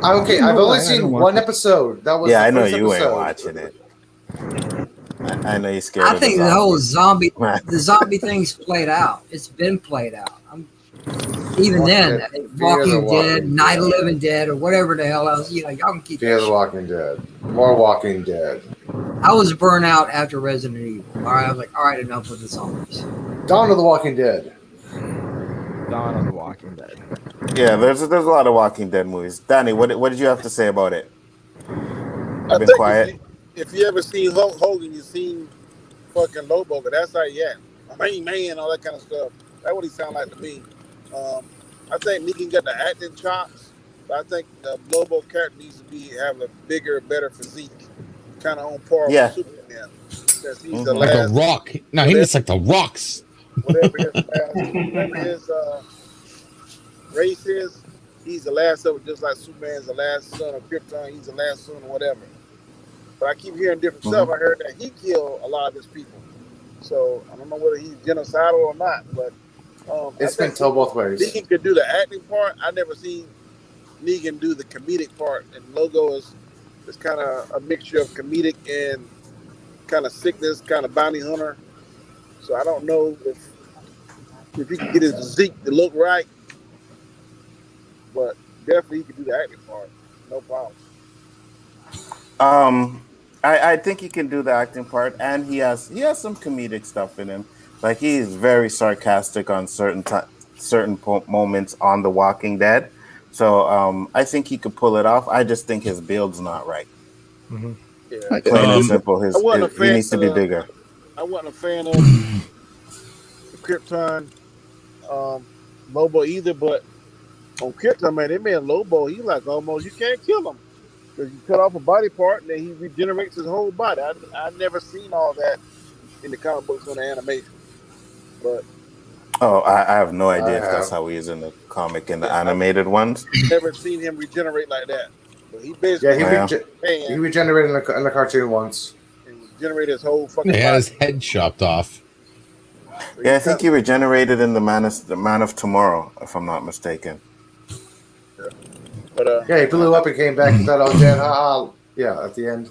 Okay, I've only seen one episode. That was I know you ain't watching it. I know you're scared. I think the whole zombie thing's played out. It's been played out. Walking Dead, Night of the Living Dead, or whatever the hell else. You know, y'all can keep. Fear the Walking Dead. More Walking Dead. I was burnt out after Resident Evil. All right, I was like, all right, enough with the zombies. Dawn of the Walking Dead. Dawn of the Walking Dead. Yeah, there's a lot of Walking Dead movies. Danny, what did you have to say about it? I've been quiet. If you ever seen Hulk Hogan, you seen fucking Lobo, but that's how he act. Man, all that kind of stuff. That's what he sound like to me. I think Negan got the acting chops, but I think the Lobo character needs to have a bigger, better physique, kind of on par with Superman. Because he's the like last, a rock. No, he looks like the Rocks. Whatever his race is, he's the last of it, just like Superman's the last son of Krypton. He's the last son of whatever. But I keep hearing different stuff. I heard that he killed a lot of his people. So I don't know whether he's genocidal or not, but It's been told both ways. Negan could do the acting part. I never seen Negan do the comedic part, and Logo is kind of a mixture of comedic and kind of sickness, kind of bounty hunter. So I don't know if he can get his physique to look right, but definitely he can do the acting part, no problem. I think he can do the acting part, and he has some comedic stuff in him. Like he's very sarcastic on certain moments on The Walking Dead. So I think he could pull it off. I just think his build's not right. Mm-hmm. Yeah. Plain and simple, he needs to be bigger. I wasn't a fan of Krypton Lobo either, but on Krypton, man, they made Lobo. He like almost you can't kill him because you cut off a body part and then he regenerates his whole body. I never seen all that in the comic books or the animation, but I have no idea if that's how he is in the comic and the animated ones. Never seen him regenerate like that. But he basically he regenerated in the cartoon once. And regenerated his whole fucking He body. had his head chopped off. Yeah, I think he regenerated in the Man of Tomorrow, if I'm not mistaken. But he blew up and came back and thought, "Oh, dead, haha." Yeah, at the end.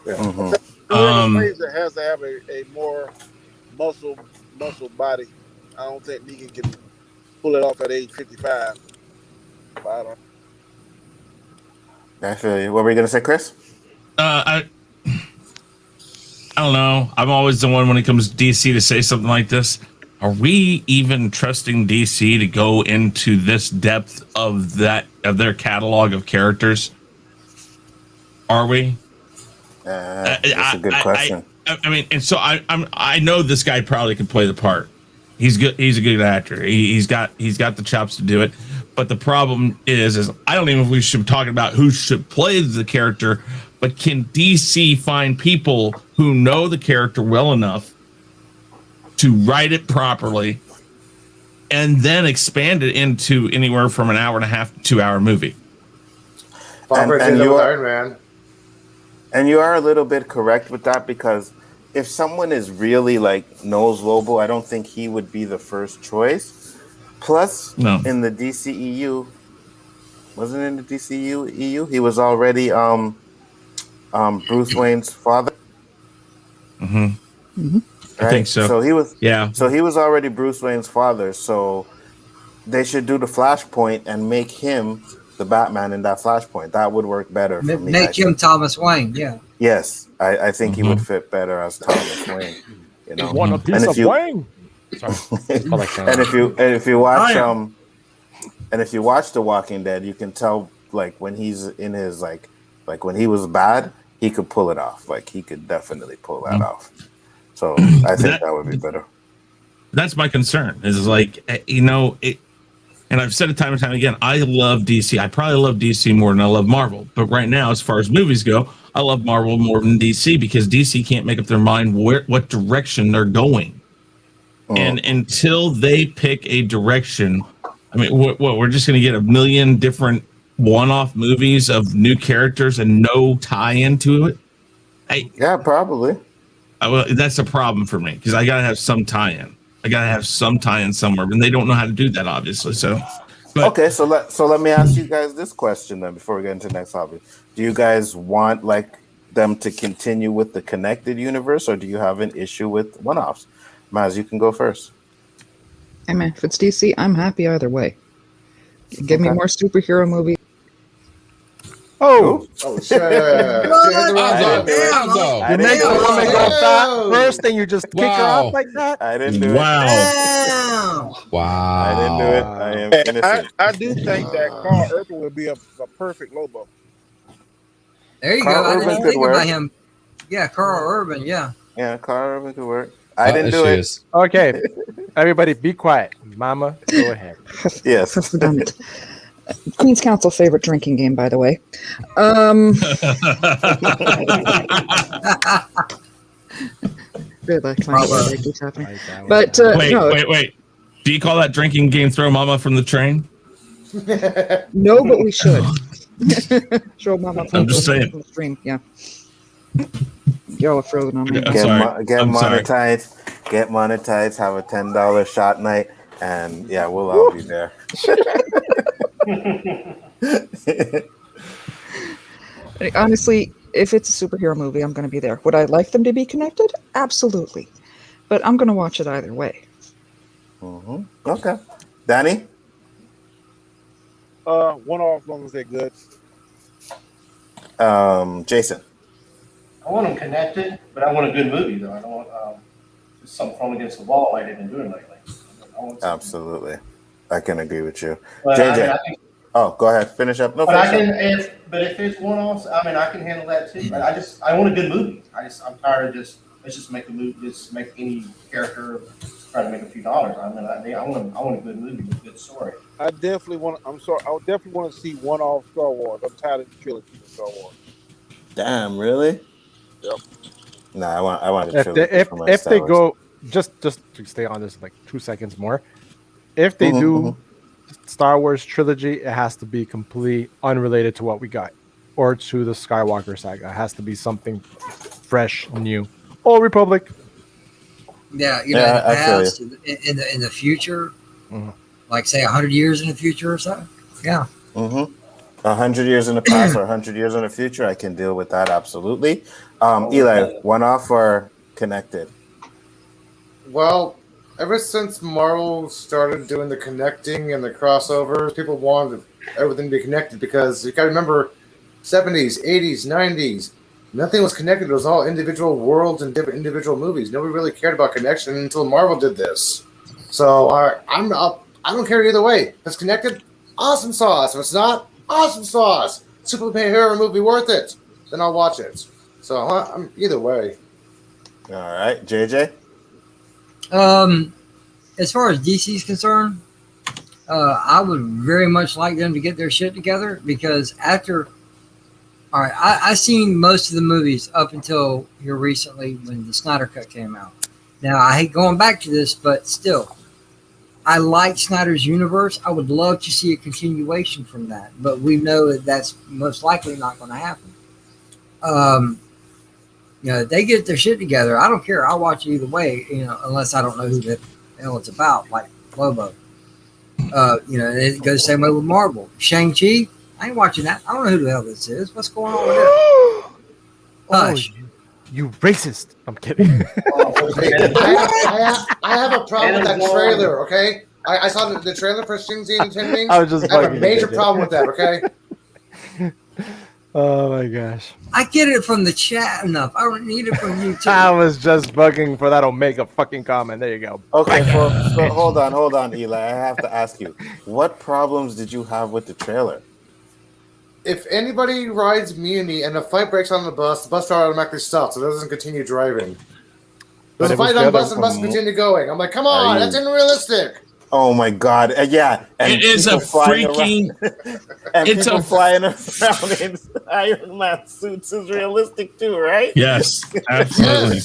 Yeah. Fraser has to have a more muscle body. I don't think Negan can pull it off at age 55. But I don't. I feel you. What were you gonna say, Chris? I don't know. I'm always the one when it comes to DC to say something like this. Are we even trusting DC to go into this depth of their catalog of characters? Are we? That's a good question. I mean, and so I know this guy probably could play the part. He's good. He's a good actor. He's got the chops to do it. But the problem is I don't even know if we should be talking about who should play the character, but can DC find people who know the character well enough to write it properly and then expand it into anywhere from an hour and a half to 2 hour movie? And you are a little bit correct with that, because if someone is really like knows Lobo, I don't think he would be the first choice. Plus, in the DCEU, wasn't in the DCEU, he was already Bruce Wayne's father. Mm-hmm. Mm-hmm. Right? I think so. So he was, yeah. So he was already Bruce Wayne's father. So they should do the Flashpoint and make him the Batman in that Flashpoint. That would work better for me. Make him Thomas Wayne. Yeah. Yes, I think he would fit better as Thomas Wayne. You know, want a piece of Wayne? Sorry. and if you watch The Walking Dead, you can tell like when he's in his like when he was bad, he could pull it off. Like he could definitely pull that off. So I think that would be better. That's my concern. Is like and I've said it time and time again. I love DC. I probably love DC more than I love Marvel. But right now, as far as movies go, I love Marvel more than DC because DC can't make up their mind what direction they're going. And until they pick a direction, I mean, what we're just going to get a million different one-off movies of new characters and no tie-in to it. Yeah, probably. That's a problem for me because I got to have some tie-in. I got to have some tie-in somewhere, and they don't know how to do that, obviously. So, okay, so let me ask you guys this question then before we get into the next topic. Do you guys want like them to continue with the connected universe, or do you have an issue with one-offs? Maz, you can go first. Hey man, if it's DC, I'm happy either way. Give me more superhero movies. Oh shit! You make the woman go fat first, then you just kick her off like that. I didn't do it. Wow. I didn't do it. I am innocent. I do think that Carl Urban would be a perfect Lobo. There you Carl go. I Urban didn't could think work. about him. Yeah, Carl Urban. Yeah. Yeah, Carl Urban could work. I didn't do it. Okay, everybody, be quiet. Mama, go ahead. Yes. That's redundant. Queen's Council favorite drinking game, by the way. Good luck. Keeps happening. But wait. Do you call that drinking game "Throw Mama from the Train"? No, but we should. Show Mama from I'm just saying. the stream. Yeah. Y'all are frozen on me. Get monetized. get monetized, have a $10 shot night, and yeah, we'll all be there. Honestly, if it's a superhero movie, I'm going to be there. Would I like them to be connected? Absolutely. But I'm going to watch it either way. Mm-hmm. Okay. Danny? One off as long as they're good. Jason? I want them connected, but I want a good movie, though. I don't want just something thrown against the wall like they've been doing lately. Absolutely. I can agree with you. But JJ? I think, go ahead. Finish up. No, but finish up. but if it's one-offs, I mean, I can handle that too. But I want a good movie. I'm tired of let's just make a movie, just make any character try to make a few dollars. I mean, I want a good movie with a good story. I definitely want. I would definitely want to see one off Star Wars. I'm tired of the trilogy of Star Wars. Damn, really? Yep. Nah, I want a If trilogy they, for my if Star they Wars. go just to stay on this like 2 seconds more, if they do Star Wars trilogy, it has to be complete unrelated to what we got or to the Skywalker saga. It has to be something fresh, new. Old Republic. Yeah, in the past, in the future, like say 100 years in the future or so. Yeah. 100 years in the past or 100 years in the future, I can deal with that absolutely. Eli, one off or connected? Well, ever since Marvel started doing the connecting and the crossovers, people wanted everything to be connected because you got to remember 70s, 80s, 90s, nothing was connected. It was all individual worlds and different individual movies. Nobody really cared about connection until Marvel did this. So I don't care either way. If it's connected, awesome sauce. If it's not, awesome sauce. Superhero movie worth it. Then I'll watch it. So I'm either way. All right, JJ. As far as DC is concerned, I would very much like them to get their shit together because all right, I seen most of the movies up until here recently when the Snyder Cut came out. Now I hate going back to this, but still, I like Snyder's universe. I would love to see a continuation from that, but we know that that's most likely not going to happen. They get their shit together. I don't care. I'll watch it either way, unless I don't know who the hell it's about, like Lobo. It goes the same way with Marvel. Shang-Chi, I ain't watching that. I don't know who the hell this is. What's going on with it? Hush. You racist. I'm kidding. I have a problem with that trailer, okay? I saw the trailer for Shang-Chi and Tending. I was just I have a bugging major you. problem with that, okay? Oh my gosh. I get it from the chat enough. I don't need it from you too. I was just bugging for that Omega fucking comment. There you go. Okay, so hold on, Eli. I have to ask you, what problems did you have with the trailer? If anybody rides Muni and a fight breaks on the bus driver automatically stops, so it doesn't continue driving. There's a fight on the bus and the bus continue going. I'm like, come on, that's unrealistic. Oh my god, yeah. And it is a freaking... and people flying around in Iron Man suits is realistic too, right? Yes, absolutely.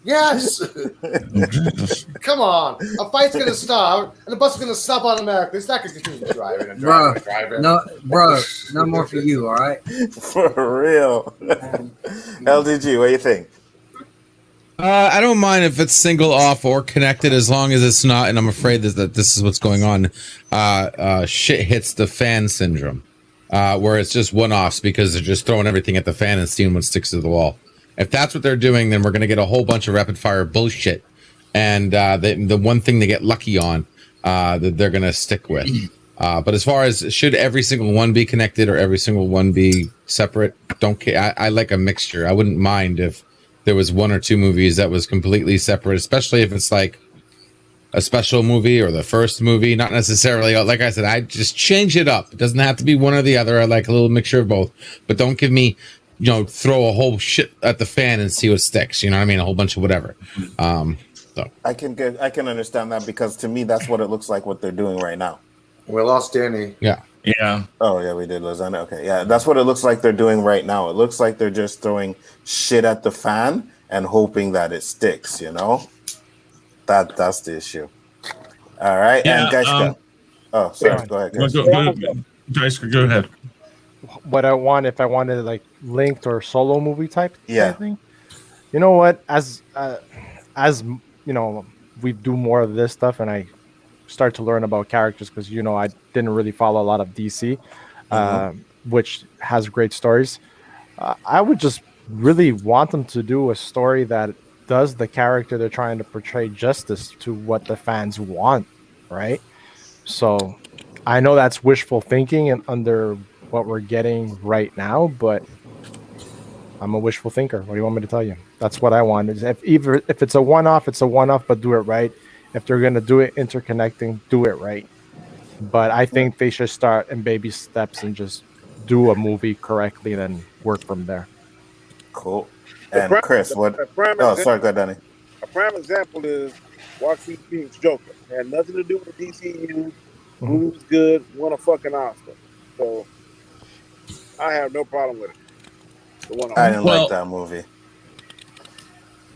Yes. Come on. A fight's going to stop, and the bus is going to stop automatically. It's not going to continue driving and driving and driving. No more for you, all right? For real. LDG, what do you think? I don't mind if it's single off or connected as long as it's not, and I'm afraid that this is what's going on. Shit hits the fan syndrome, where it's just one-offs because they're just throwing everything at the fan and seeing what sticks to the wall. If that's what they're doing, then we're going to get a whole bunch of rapid-fire bullshit, and the one thing they get lucky on that they're going to stick with. But as far as should every single one be connected or every single one be separate, don't care. I like a mixture. I wouldn't mind if there was one or two movies that was completely separate, especially if it's like a special movie or the first movie. Not necessarily, like I said, I just change it up. It doesn't have to be one or the other. I like a little mixture of both. But don't give me, throw a whole shit at the fan and see what sticks. You know what I mean? A whole bunch of whatever. So I can understand that because to me, that's what it looks like what they're doing right now. We lost Danny. Yeah. Yeah. Oh, yeah, we did lose Anna. Okay, yeah, that's what it looks like they're doing right now. It looks like they're just throwing shit at the fan and hoping that it sticks, That's the issue. All right, Yeah, and guys, oh, sorry, go ahead, guys. Go ahead. What I want, if I wanted like linked or solo movie type Yeah. thing, you know what? As we do more of this stuff, and I start to learn about characters because I didn't really follow a lot of DC, which has great stories. I would just really want them to do a story that does the character they're trying to portray justice to what the fans want, right? So I know that's wishful thinking and under what we're getting right now, but I'm a wishful thinker. What do you want me to tell you? That's what I want. Is if it's a one-off, it's a one-off, but do it right. If they're going to do it interconnecting, do it right. But I think they should start in baby steps and just do a movie correctly and then work from there. Cool. And Chris, what? Oh, sorry, go ahead, Danny. A prime example is Joaquin Phoenix Joker. It had nothing to do with the DCU. Movie was good, won a fucking Oscar. So I have no problem with it. I didn't like that movie.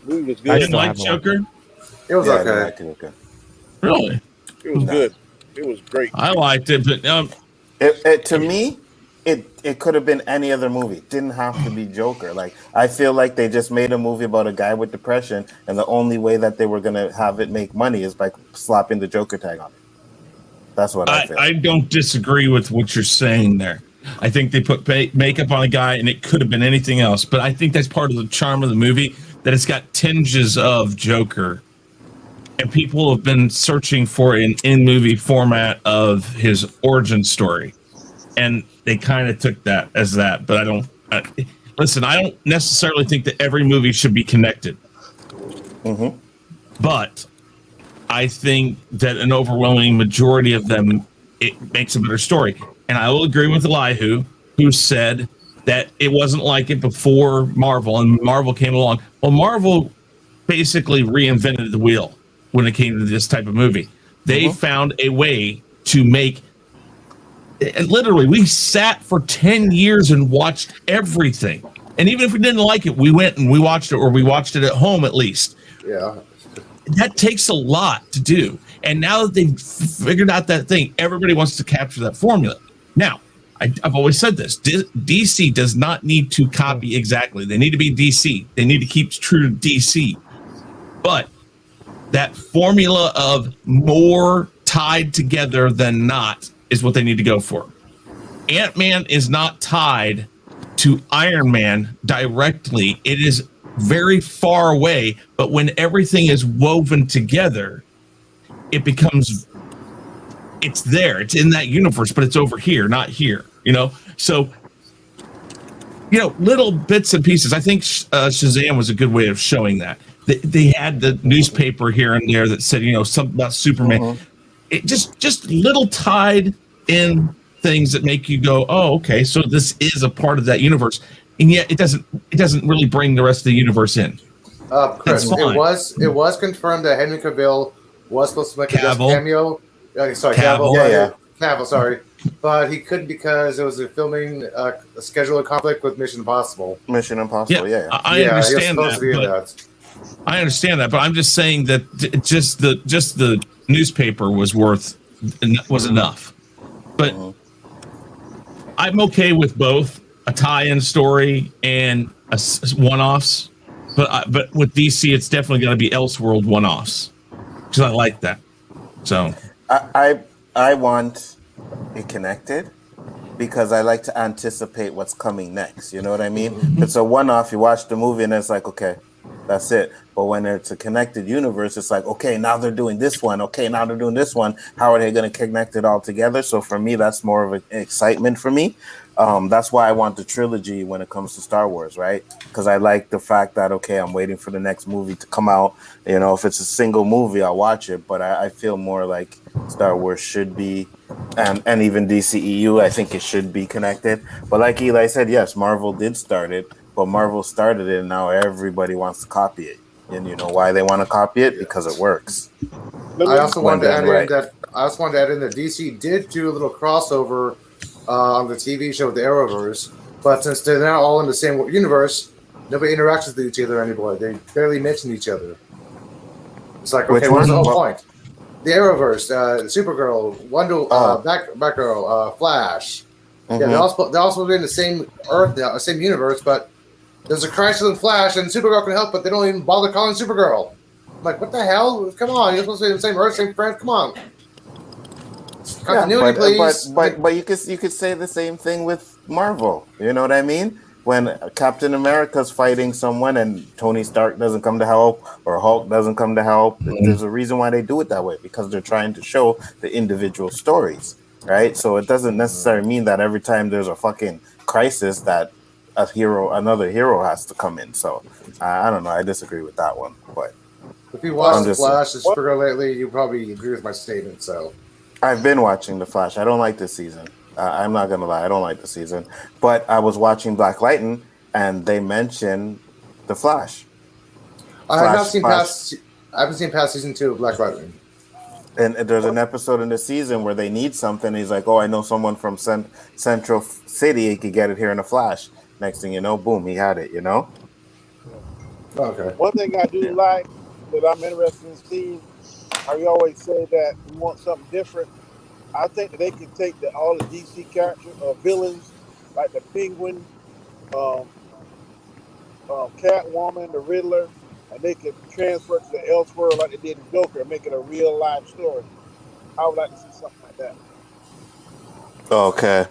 Movie was good. I didn't like Joker. It was okay. I didn't like it. Really? It was good. It was great. I liked it, but to me, it could have been any other movie. It didn't have to be Joker. Like, I feel like they just made a movie about a guy with depression, and the only way that they were gonna have it make money is by slapping the Joker tag on it. That's what I feel. I don't disagree with what you're saying there. I think they put makeup on a guy, and it could have been anything else. But I think that's part of the charm of the movie, that it's got tinges of Joker. And people have been searching for an in-movie format of his origin story. And they kind of took that as that. But I don't necessarily think that every movie should be connected. But I think that an overwhelming majority of them, it makes a better story. And I will agree with Elihu, who said that it wasn't like it before Marvel, and Marvel came along. Well, Marvel basically reinvented the wheel when it came to this type of movie. They found a way to make, and literally, we sat for 10 years and watched everything. And even if we didn't like it, we went and we watched it, or we watched it at home at least. Yeah. That takes a lot to do. And now that they've figured out that thing, everybody wants to capture that formula. Now, I've always said this. DC does not need to copy exactly. They need to be DC. They need to keep true to DC. But that formula of more tied together than not is what they need to go for. Ant-Man is not tied to Iron Man directly. It is very far away, but when everything is woven together, it becomes, it's there, it's in that universe, but it's over here, not here, so little bits and pieces. I think Shazam was a good way of showing that. They had the newspaper here and there that said something about Superman. It just little tied in things that make you go, oh, okay, so this is a part of that universe. And yet it doesn't really bring the rest of the universe in. Chris, it was confirmed that Henry Cavill was supposed to make a guest cameo. Cavill. Cavill, sorry. But he couldn't because it was a filming a scheduling conflict with Mission Impossible. Yeah. I understand that. I understand that, but I'm just saying that just the newspaper was enough. But I'm okay with both a tie-in story and a one-offs, but with DC, it's definitely going to be Elseworld one-offs because I like that. So I want it connected because I like to anticipate what's coming next. You know what I mean? It's a one-off. You watch the movie and it's like, okay, that's it. But when it's a connected universe, it's like, okay, now they're doing this one. Okay, now they're doing this one. How are they going to connect it all together? So for me, that's more of an excitement for me. That's why I want the trilogy when it comes to Star Wars, right? Because I like the fact that, okay, I'm waiting for the next movie to come out. If it's a single movie, I'll watch it. But I feel more like Star Wars should be, and even DCEU, I think it should be connected. But like Eli said, yes, Marvel did start it. But Marvel started it, and now everybody wants to copy it. And you know why they want to copy it? Because it works. I also wanted to add in that DC did do a little crossover on the TV show with the Arrowverse, but since they're now all in the same universe, nobody interacts with each other anymore. They barely mention each other. It's like, okay, what's the whole point? The Arrowverse, Supergirl, Wonder, Batgirl, Flash. Yeah, they're also in the same Earth, same universe, but there's a crisis in Flash, and Supergirl can help, but they don't even bother calling Supergirl. I'm like, what the hell? Come on, you're supposed to be in the same Earth, same friend. Come on. Continuity, please. But you could say the same thing with Marvel. You know what I mean? When Captain America's fighting someone and Tony Stark doesn't come to help or Hulk doesn't come to help, there's a reason why they do it that way, because they're trying to show the individual stories, right? So it doesn't necessarily mean that every time there's a fucking crisis that another hero has to come in. So I don't know. I disagree with that one. But if you watch The Flash, it's pretty lately, you probably agree with my statement. So I've been watching The Flash. I don't like this season. I'm not gonna lie, I don't like the season. But I was watching Black Lightning, and they mentioned The Flash. I haven't seen past season 2 of Black Lightning. And there's an episode in the season where they need something. He's like, "Oh, I know someone from Central City. He could get it here in a flash." Next thing you know, boom, he had it. You know. Okay. One thing I do like that I'm interested in seeing, how you always say that we want something different. I think that they can take all the DC characters or villains like the Penguin, Catwoman, the Riddler, and they can transfer to the Elseworld like they did in Joker and make it a real life story. I would like to see something like that. Okay.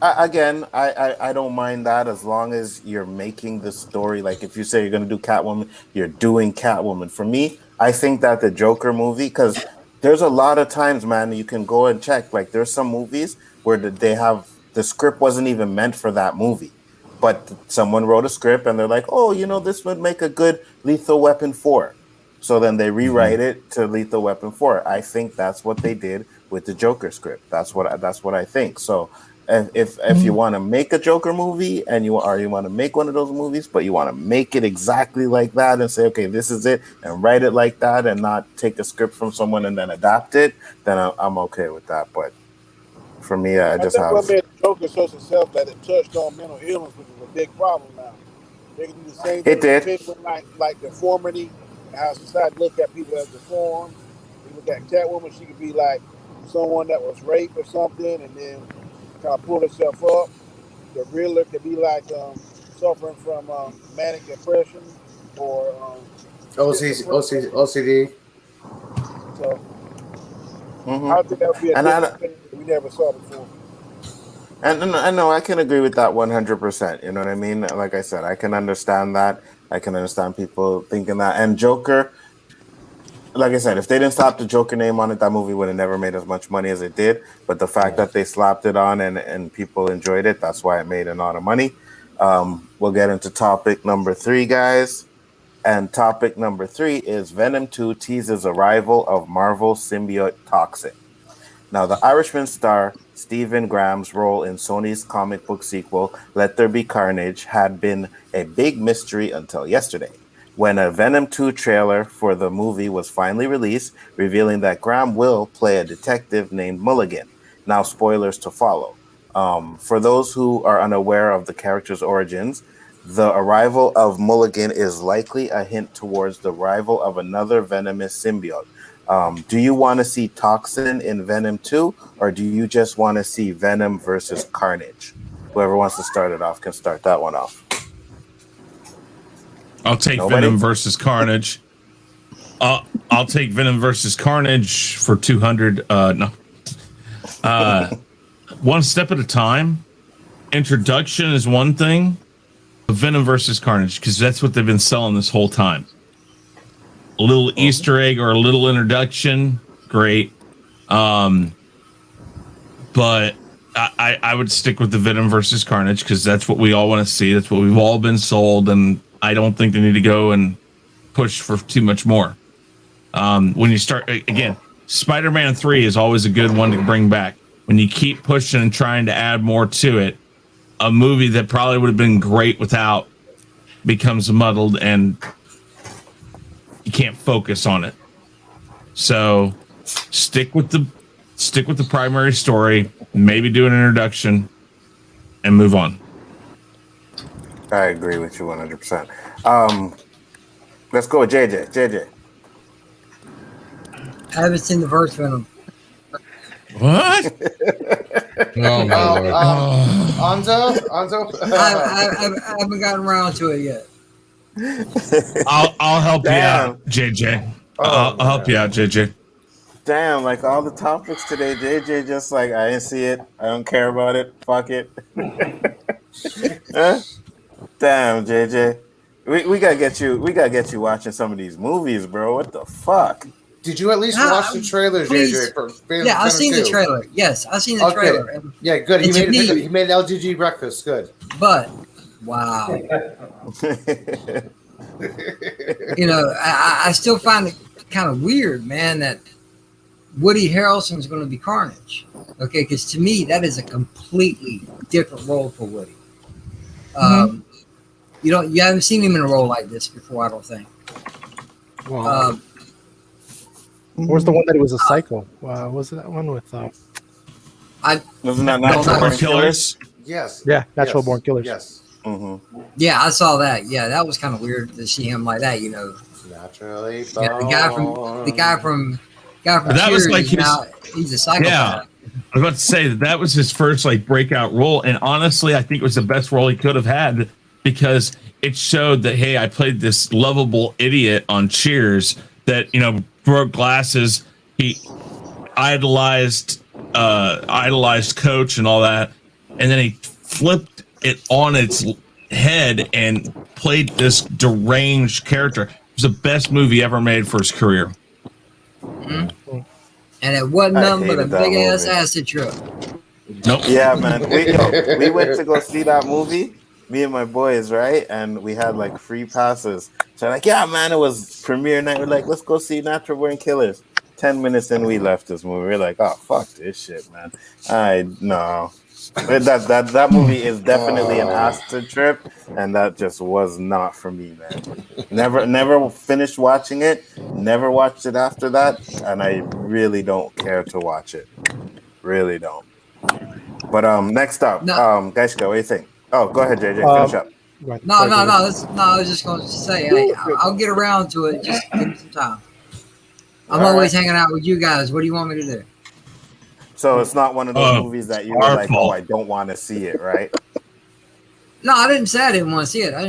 I don't mind that as long as you're making the story. Like if you say you're going to do Catwoman, you're doing Catwoman. For me, I think that the Joker movie, because there's a lot of times, man, you can go and check. Like there's some movies where the script wasn't even meant for that movie, but someone wrote a script and they're like, oh, this would make a good Lethal Weapon 4. So then they rewrite it to Lethal Weapon 4. I think that's what they did with the Joker script. That's what I think. So if you want to make a Joker movie and you want to make one of those movies, but you want to make it exactly like that and say, okay, this is it, and write it like that and not take a script from someone and then adapt it, then I'm okay with that. But for me, I just have. What made Joker so successful that it touched on mental illness, which is a big problem now. They can do the same thing. It did. With like deformity, and how society look at people as deformed. You look at Catwoman, she could be like someone that was raped or something, and then kind of pull herself up. The Riddler could be like suffering from manic depression or OCD. So I think that would be a different thing that we never saw before. And I know I can agree with that 100%. You know what I mean? Like I said, I can understand that. I can understand people thinking that. And Joker, like I said, if they didn't slap the Joker name on it, that movie would have never made as much money as it did. But the fact that they slapped it on and people enjoyed it, that's why it made a lot of money. We'll get into topic number 3, guys. And topic number 3 is Venom 2 teases arrival of Marvel symbiote Toxin. Now, the Irishman star Stephen Graham's role in Sony's comic book sequel, Let There Be Carnage, had been a big mystery until yesterday, when a Venom 2 trailer for the movie was finally released, revealing that Graham will play a detective named Mulligan. Now, spoilers to follow. For those who are unaware of the character's origins, the arrival of Mulligan is likely a hint towards the arrival of another venomous symbiote. Do you want to see Toxin in Venom 2, or do you just want to see Venom versus Carnage? Whoever wants to start it off can start that one off. I'll take Venom versus Carnage. I'll take Venom versus Carnage for 200. No. One step at a time. Introduction is one thing. Venom versus Carnage, because that's what they've been selling this whole time. A little Easter egg or a little introduction, great. But I would stick with the Venom versus Carnage because that's what we all want to see. That's what we've all been sold, and I don't think they need to go and push for too much more. When you start again, Spider-Man 3 is always a good one to bring back. When you keep pushing and trying to add more to it, a movie that probably would have been great without becomes muddled and you can't focus on it. So stick with the primary story, maybe do an introduction and move on. I agree with you 100%. Let's go with JJ. I haven't seen the first Venom. What? No, Anzo? I haven't gotten around to it yet. I'll help you out, JJ. I'll help you out, JJ. Damn, like all the topics today, JJ just like, I didn't see it. I don't care about it. Fuck it. Huh? Damn, JJ. We gotta get you watching some of these movies, bro. What the fuck? Did you at least watch the trailer, JJ? Yeah, I've seen the trailer. Yes, I've seen the trailer. Yeah, good. He made LGG breakfast. Good. But wow. I still find it kind of weird, man, that Woody Harrelson is going to be Carnage. Okay, because to me that is a completely different role for Woody. You haven't seen him in a role like this before, I don't think. Wow. Where's the one that it was a psycho? Was it that one with? Wasn't that Natural Born Killers? Yes. Yeah, Natural Born Killers. Yes. Mm-hmm. Yeah, I saw that. Yeah, that was kind of weird to see him like that. Naturally. Yeah, the guy from that was like he's a psychopath. Yeah, I was about to say that was his first like breakout role, and honestly, I think it was the best role he could have had because it showed that hey, I played this lovable idiot on Cheers that broke glasses. He idolized Coach and all that, and then he flipped it on its head and played this deranged character. It was the best movie ever made for his career. Mm-hmm. And it wasn't nothing but a big ass acid trip. Nope. Yeah, man. We went to go see that movie, me and my boys, right? And we had like free passes. So like, yeah, man, it was premiere night. We're like, let's go see Natural Born Killers. 10 minutes in, we left this movie. We're like, oh, fuck this shit, man. No. That movie is definitely an acid trip, and that just was not for me, man. Never finished watching it. Never watched it after that, and I really don't care to watch it. Really don't. But next up, Gaishka, what do you think? Oh, go ahead, JJ. Finish up. No. I was just going to say, I'll get around to it. Just give me some time. I'm always hanging out with you guys. What do you want me to do? So it's not one of those movies that you're like, oh, I don't want to see it, right? No, I didn't say I didn't want to see it. I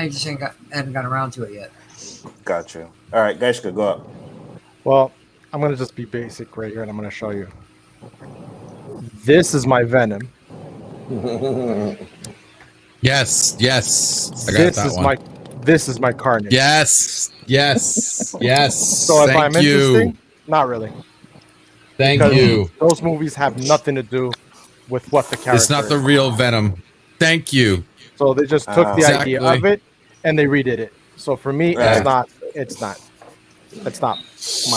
just hadn't gotten around to it yet. Got you. All right, Gaishka, go up. Well, I'm going to just be basic right here, and I'm going to show you. This is my Venom. Yes. I got that one. This is my Carnage. Yes. So if I'm interesting, not really. Thank you. Those movies have nothing to do with what the character It's not the real Venom. Thank you. So they just took the idea of it and they redid it. So for me, it's not my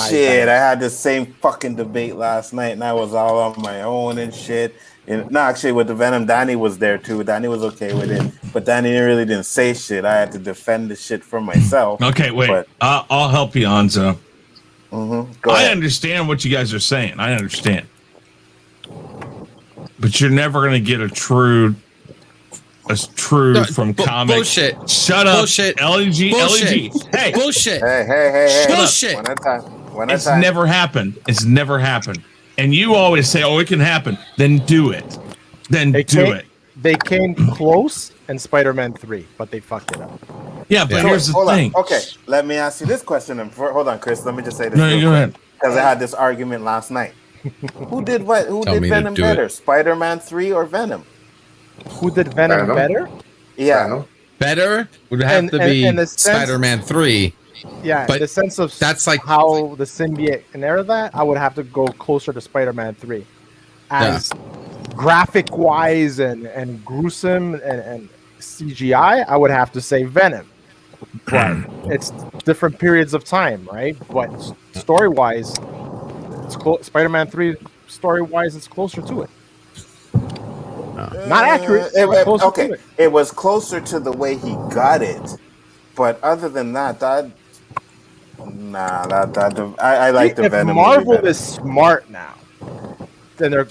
shit. I had the same fucking debate last night, and I was all on my own and shit. No, actually, with the Venom, Danny was there too. Danny was okay with it, but Danny really didn't say shit. I had to defend the shit for myself. Okay, wait. I'll help you, Anzo. Mm-hmm. I understand what you guys are saying. I understand, but you're never going to get a true from comics. Bullshit. Shut up. Bullshit. LG. Hey. Bullshit. Hey. Bullshit. One at a time. It's never happened. It's never happened. And you always say, "Oh, it can happen." Then do it. They came close in Spider-Man 3, but they fucked it up. Yeah, but here's the thing. Okay, let me ask you this question. Hold on, Chris. Let me just say this. No, go ahead. Because I had this argument last night. Who did what? Who did Venom better, Spider-Man 3 or Venom? Who did Venom better? Yeah, Venom. Better would have to be Spider-Man 3. Yeah, but in the sense of that's like how the symbiote can air that, I would have to go closer to Spider-Man 3. As graphic wise and gruesome and CGI, I would have to say Venom. But it's different periods of time, right? But story wise, Spider-Man 3 story wise, it's closer to it. Not accurate. It was closer to it. It was closer to the way he got it. But other than that, I like the Venom. If Marvel is smart now, then they're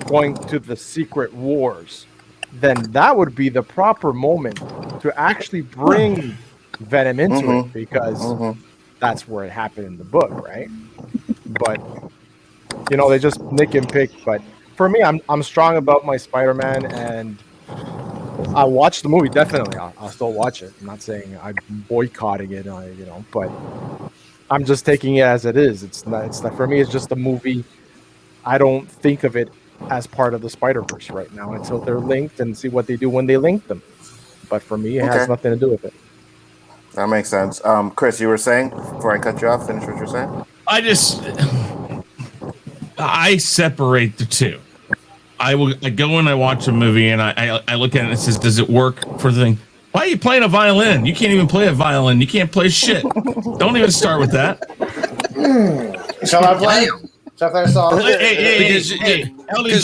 going to the Secret Wars, then that would be the proper moment to actually bring Venom into it, because that's where it happened in the book, right? But they just nick and pick. But for me, I'm strong about my Spider-Man, and I'll watch the movie, definitely. I'll still watch it. I'm not saying I'm boycotting it, but I'm just taking it as it is. It's not for me. It's just a movie. I don't think of it as part of the Spider-Verse right now until they're linked and see what they do when they link them. But for me, it has nothing to do with it. That makes sense. Chris, you were saying before I cut you off, finish what you're saying. I separate the two. I go and I watch a movie and I look at it and it says, does it work for the thing? Why are you playing a violin? You can't even play a violin. You can't play shit. Don't even start with that. Shall I play? Shall I play a song?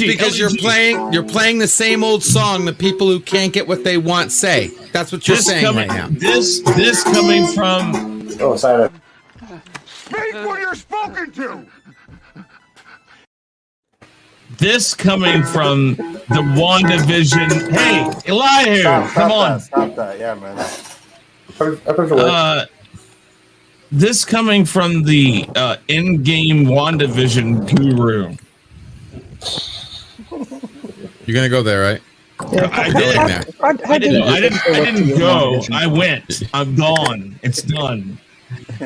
Because you're playing the same old song that people who can't get what they want say. That's what you're saying right now. This coming from... Oh, sorry. Speak when you're spoken to! This coming from the WandaVision. Hey, Elihu, come on. Stop that. Yeah, man. This coming from the in-game WandaVision guru. You're gonna go there, right? Yeah. I didn't go. I went. I'm gone. It's done.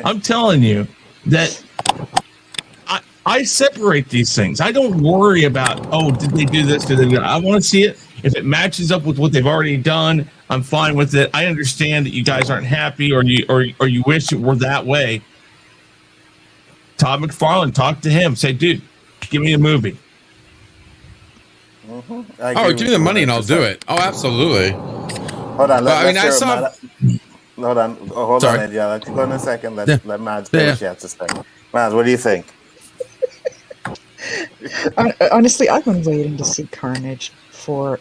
I'm telling you that I separate these things. I don't worry about, did they do this? Did they do that? I want to see it. If it matches up with what they've already done, I'm fine with it. I understand that you guys aren't happy or you wish it were that way. Todd McFarlane, talk to him. Say, dude, give me a movie. Give me the money and I'll do it. Oh, absolutely. Hold on. Hold on. Hold on, Ed. Yeah, let you go in a second. Let Mads finish. Yeah, just a second. Mads, what do you think? Honestly, I've been waiting to see Carnage for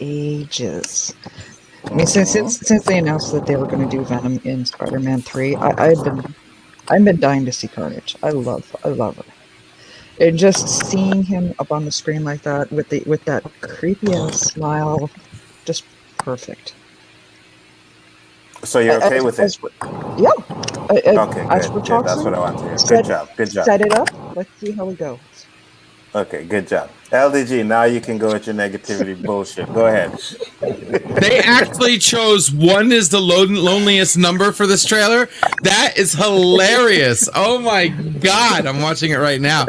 ages. I mean, since they announced that they were going to do Venom in Spider-Man 3, I've been dying to see Carnage. I love it. And just seeing him up on the screen like that with that creepy ass smile, just perfect. So you're okay with it? Yeah. Okay, good. That's what I want to hear. Good job. Set it up. Let's see how we go. Okay, good job. LDG, now you can go with your negativity bullshit. Go ahead. They actually chose 1 is the loneliest number for this trailer. That is hilarious. Oh my God. I'm watching it right now.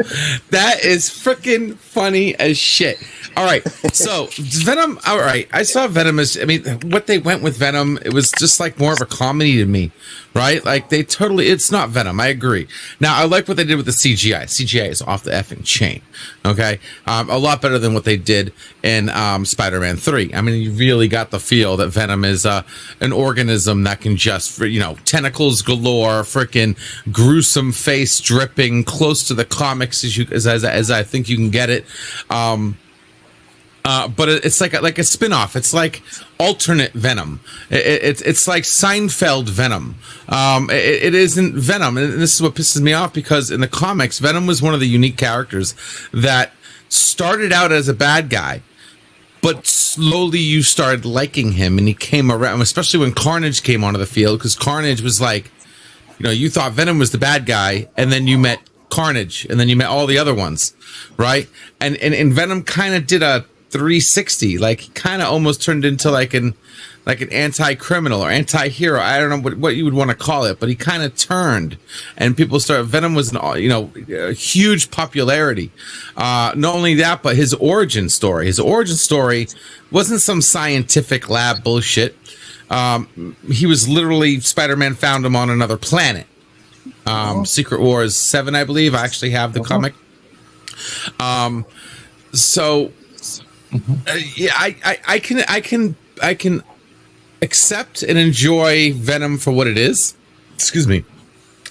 That is freaking funny as shit. All right. So Venom. All right. I saw Venom as, what they went with Venom, it was just like more of a comedy to me, right? Like it's not Venom. I agree. Now I like what they did with the CGI. CGI is off the effing chain. Okay. A lot better than what they did in Spider-Man 3. I mean, you really got the feel that Venom is an organism that can just, tentacles galore, freaking gruesome face dripping, close to the comics as I think you can get it. But it's like a spin-off. It's like alternate Venom. It's like Seinfeld Venom. It isn't Venom, and this is what pisses me off, because in the comics, Venom was one of the unique characters that started out as a bad guy, but slowly you started liking him, and he came around, especially when Carnage came onto the field, because Carnage was like, you thought Venom was the bad guy, and then you met Carnage, and then you met all the other ones, right? And Venom kind of did a 360, like he kind of almost turned into like an anti-criminal or anti-hero. I don't know what you would want to call it, but he kind of turned, and people started. Venom was a huge popularity. Not only that, but his origin story. His origin story wasn't some scientific lab bullshit. He was literally, Spider-Man found him on another planet. Secret Wars 7, I believe. I actually have the comic. I can accept and enjoy Venom for what it is. Excuse me.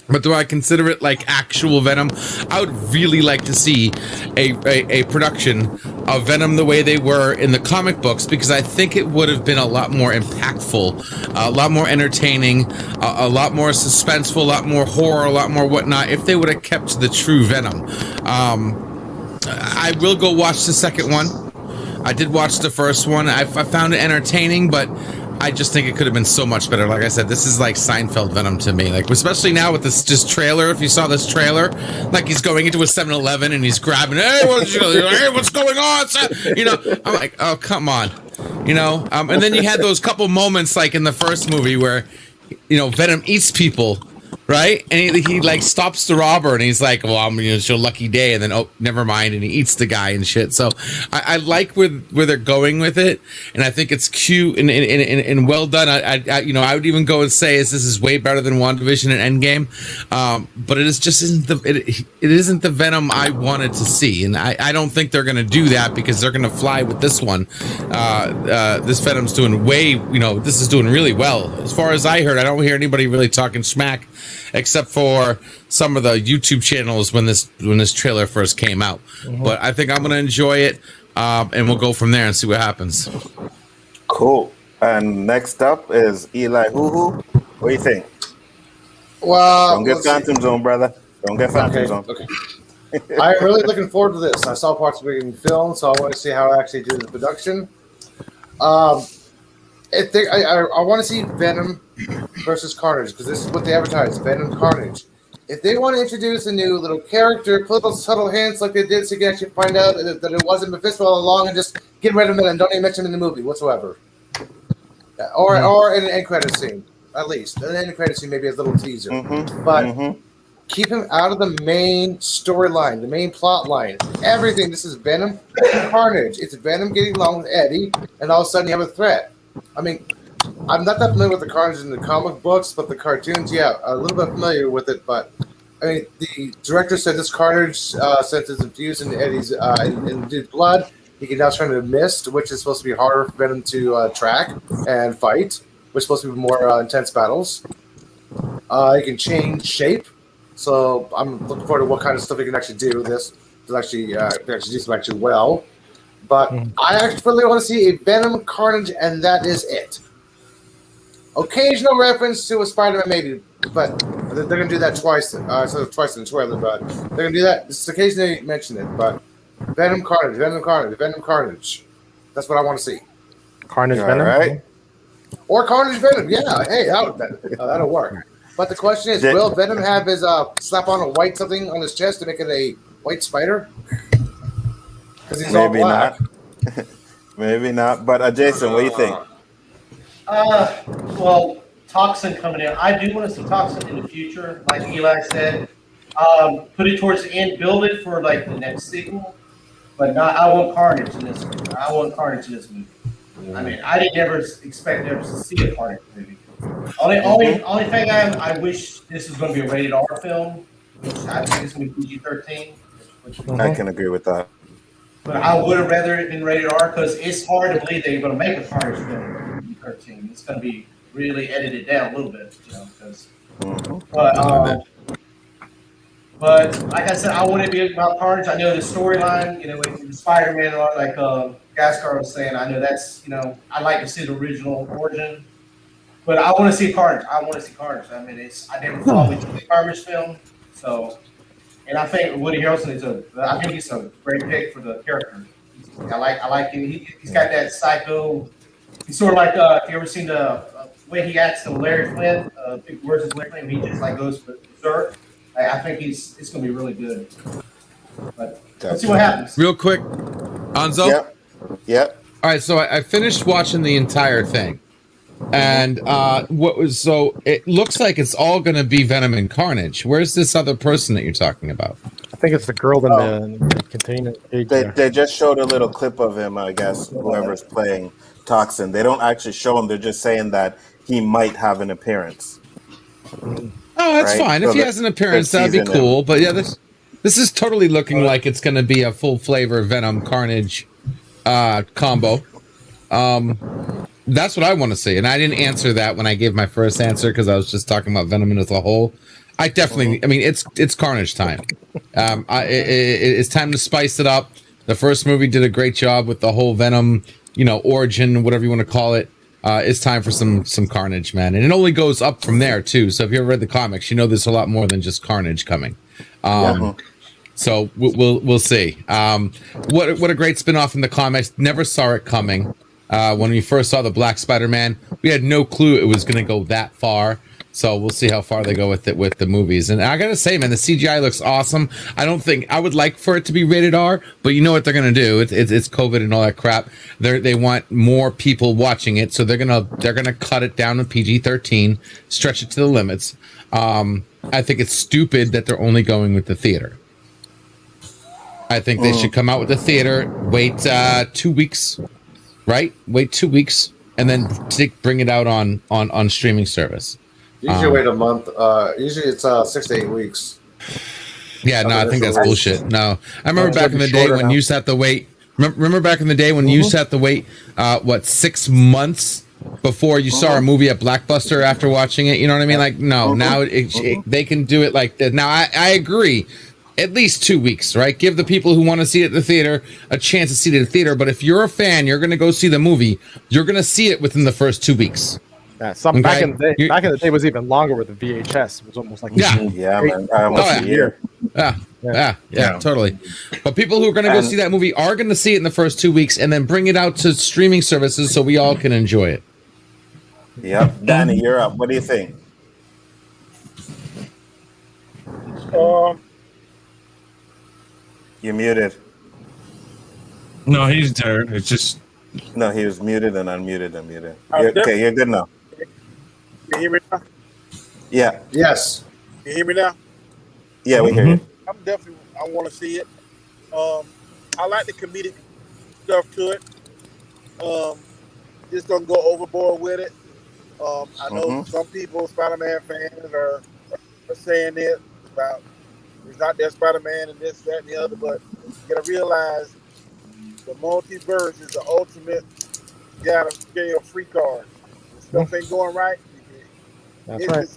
But do I consider it like actual Venom? I would really like to see a production of Venom the way they were in the comic books, because I think it would have been a lot more impactful, a lot more entertaining, a lot more suspenseful, a lot more horror, a lot more whatnot, if they would have kept the true Venom. I will go watch the second one. I did watch the first one. I found it entertaining, but I just think it could have been so much better. Like I said, this is like Seinfeld Venom to me. Like, especially now with this just trailer. If you saw this trailer, like he's going into a 7-Eleven and he's grabbing, hey, what's going on? I'm like, oh, come on. you know. And then you had those couple moments like in the first movie where, you know, Venom eats people, right? And he like stops the robber and he's like, well, I'm gonna show lucky day, and then oh, never mind, and he eats the guy and shit. So I like where they're going with it, and I think it's cute and well done. I you know, I would even go and say this is way better than WandaVision and Endgame, but it isn't the Venom I wanted to see, and I don't think they're gonna do that because they're gonna fly with this one. This Venom's doing this is doing really well. As far as I heard, I don't hear anybody really talking smack, except for some of the YouTube channels when this trailer first came out. But I think I'm going to enjoy it, and we'll go from there and see what happens. Cool. And next up is Elihu-Who. What do you think? Well, don't get Phantom Zone, brother. Don't get Phantom Zone. Okay. I'm really looking forward to this. I saw parts of it in film, so I want to see how I actually do the production. I want to see Venom versus Carnage, because this is what they advertise, Venom Carnage. If they want to introduce a new little character, put little subtle hints like they did so you can actually find out that it wasn't Mephisto all along, and just get rid of him and don't even mention him in the movie whatsoever. Or in an end credit scene, at least. An end credit scene, maybe a little teaser. But keep him out of the main storyline, the main plot line. Everything. This is Venom and Carnage. It's Venom getting along with Eddie, and all of a sudden you have a threat. I mean, I'm not that familiar with the Carnage in the comic books, but the cartoons, yeah, a little bit familiar with it. But I mean, the director said this Carnage, since it's infused in Eddie's in dude's blood, he can now turn to mist, which is supposed to be harder for Venom to track and fight, which is supposed to be more intense battles. He can change shape, so I'm looking forward to what kind of stuff he can actually do. This to actually do some actually well. But I actually want to see a Venom Carnage, and that is it. Occasional reference to a Spider-Man, maybe, but they're going to do that twice. Twice in the trailer, but they're going to do that. Just occasionally mention it, but Venom Carnage, Venom Carnage, Venom Carnage. That's what I want to see. Carnage Venom, right? Or Carnage Venom. Yeah, hey, that'll work. But the question is, will Venom have his slap on a white something on his chest to make it a white spider? Because he's all black. Not. Maybe not. But Jason, what do you think? Well, Toxin coming in. I do want to see Toxin in the future, like Eli said. Put it towards the end, build it for like the next sequel. But not. I want Carnage in this movie. I want Carnage in this movie. I mean, I didn't ever expect ever to see a Carnage movie. Only thing I wish this is going to be a rated R film, which I think it's going to be PG-13. I can agree with that. But I would have rather it been rated R because it's hard to believe that you're going to make a Carnage film PG-13. It's going to be really edited down a little bit, you know. Because, but like I said, I wouldn't be about Carnage. I know the storyline, you know, with Spider-Man, like Gaskar was saying. I know that's, you know, I like to see the original origin. But I want to see Carnage. I mean, I never thought we'd do the Carnage film, so. And I think Woody Harrelson I think he's a great pick for the character. I like him. He's got that psycho. He's sort of like if you ever seen the way he acts to Larry Flint, Big Words of Larry Flint, he just like goes berserk. I think it's going to be really good. But let's see what happens. Real quick, Anzo. Yep. All right, so I finished watching the entire thing. And it looks like it's all going to be Venom and Carnage. Where's this other person that you're talking about? I think it's the girl in the container. They just showed a little clip of him, I guess, whoever's playing Toxin. They don't actually show him. They're just saying that he might have an appearance. Oh, that's fine. So if he has an appearance, that'd be cool. Him. But yeah, this is totally looking like it's going to be a full flavor Venom Carnage combo. That's what I want to see, and I didn't answer that when I gave my first answer because I was just talking about Venom as a whole. I definitely, I mean, it's Carnage time. It's time to spice it up. The first movie did a great job with the whole Venom, you know, origin, whatever you want to call it. It's time for some Carnage, man, and it only goes up from there too. So if you ever read the comics, you know there's a lot more than just Carnage coming. So we'll see. What a great spinoff in the comics. Never saw it coming. When we first saw the Black Spider-Man, we had no clue it was going to go that far. So we'll see how far they go with it with the movies. And I gotta say, man, the CGI looks awesome. I don't think I would like for it to be rated R, but you know what they're gonna do? It's COVID and all that crap. They want more people watching it, so they're gonna cut it down to PG-13, stretch it to the limits. I think it's stupid that they're only going with the theater. I think they should come out with the theater, wait 2 weeks, right? Wait 2 weeks, and then bring it out on streaming service. Usually wait a month. Usually it's 6 to 8 weeks. Yeah, no, I think that's bullshit. No, I remember back in the day when you used to have to wait. Remember back in the day when you used to have to wait, 6 months before you saw a movie at Blockbuster after watching it? You know what I mean? Like, no, now they can do it like that. Now, I agree. At least 2 weeks, right? Give the people who want to see it at the theater a chance to see it at the theater. But if you're a fan, you're going to go see the movie. You're going to see it within the first 2 weeks. Yeah, back in the day, was even longer with the VHS. It was almost like man, almost a year. Yeah, totally. But people who are going to go see that movie are going to see it in the first 2 weeks and then bring it out to streaming services so we all can enjoy it. Yep, Danny, you're up. What do you think? You're muted. No, he's there. It's just no. He was muted and unmuted and muted. Okay, you're good now. You hear me now? Yeah. Yes. You hear me now? Yeah, we hear you. I want to see it. I like the comedic stuff to it. Just don't go overboard with it. I know some people, Spider-Man fans, are saying it about it's not that Spider-Man and this, that, and the other, but you gotta realize the multiverse is the ultimate. You gotta get your free card. If stuff ain't going right, that's right.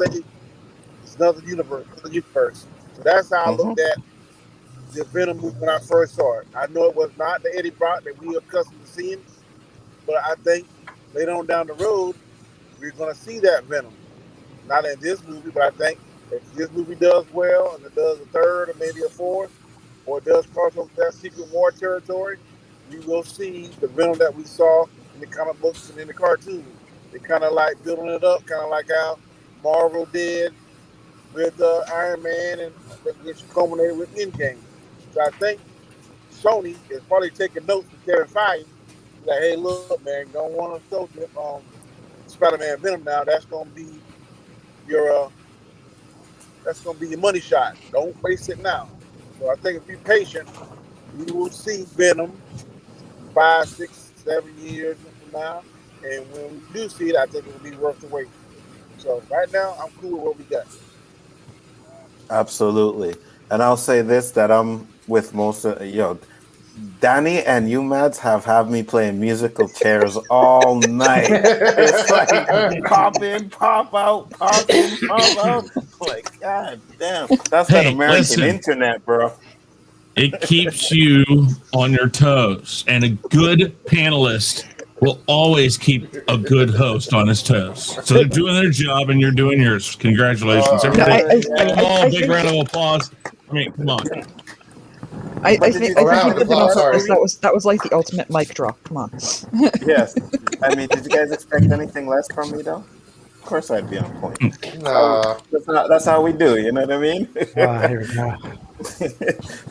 It's another universe. So that's how I looked at the Venom movie when I first saw it. I know it was not the Eddie Brock that we are accustomed to seeing, but I think later on down the road, we're going to see that Venom. Not in this movie, but I think if this movie does well and it does a third or maybe a fourth, or it does cross over that Secret War territory, we will see the Venom that we saw in the comic books and in the cartoon. They kind of like building it up, kind of like how Marvel did with Iron Man, and which culminated with Endgame. So I think Sony is probably taking notes from Kevin Feige. Like, hey, look, man, don't want to show Spider-Man Venom now. That's gonna be your money shot. Don't waste it now. So I think if you're patient, you will see Venom 5, 6, 7 years from now. And when we do see it, I think it will be worth the wait. So right now, I'm cool with what we got. Absolutely. And I'll say this, that I'm with most of, Danny and you, Mads, have had me playing musical chairs all night. It's like pop in, pop out, pop in, pop out. Like, God damn. That's that American internet, bro. It keeps you on your toes. And a good panelist will always keep a good host on his toes. So they're doing their job and you're doing yours. Congratulations. Everybody, big round of applause. I mean, come on. I think you did that on purpose. That was like the ultimate mic drop. Come on. Yes. I mean, did you guys expect anything less from me, though? Of course I'd be on point. No. That's how we do, you know what I mean? Here we go.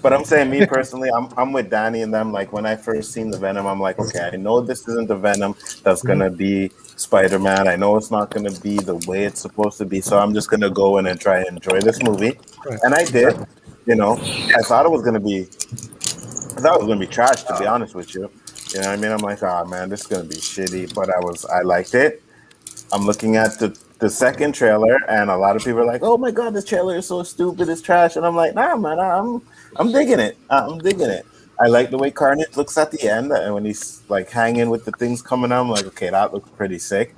But I'm saying, me personally, I'm with Danny and them. Like, when I first seen the Venom, I'm like, okay, I know this isn't the Venom that's going to be Spider-Man. I know it's not going to be the way it's supposed to be. So I'm just going to go in and try and enjoy this movie. And I did. I thought it was going to be trash, to be honest with you. You know what I mean? I'm like, oh man, this is going to be shitty. But I liked it. I'm looking at the second trailer, and a lot of people are like, oh my God, this trailer is so stupid, it's trash. And I'm like, nah, man, I'm digging it. I'm digging it. I like the way Carnage looks at the end, and when he's like hanging with the things coming out, I'm like, okay, that looks pretty sick.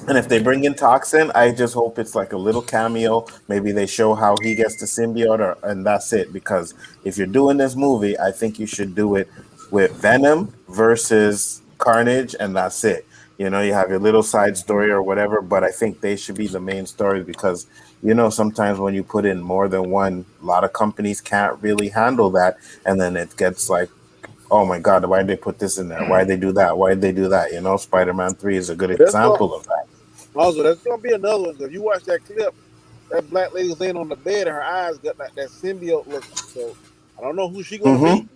And if they bring in Toxin, I just hope it's like a little cameo. Maybe they show how he gets the symbiote, and that's it. Because if you're doing this movie, I think you should do it with Venom versus Carnage, and that's it. You have your little side story or whatever, but I think they should be the main story because, sometimes when you put in more than one, a lot of companies can't really handle that. And then it gets like, oh my God, why did they put this in there? Why did they do that? Why did they do that? Spider-Man 3 is a good example of that. Also, there's gonna be another one. If you watch that clip, that black lady's laying on the bed and her eyes got like that symbiote look. So I don't know who she gonna be.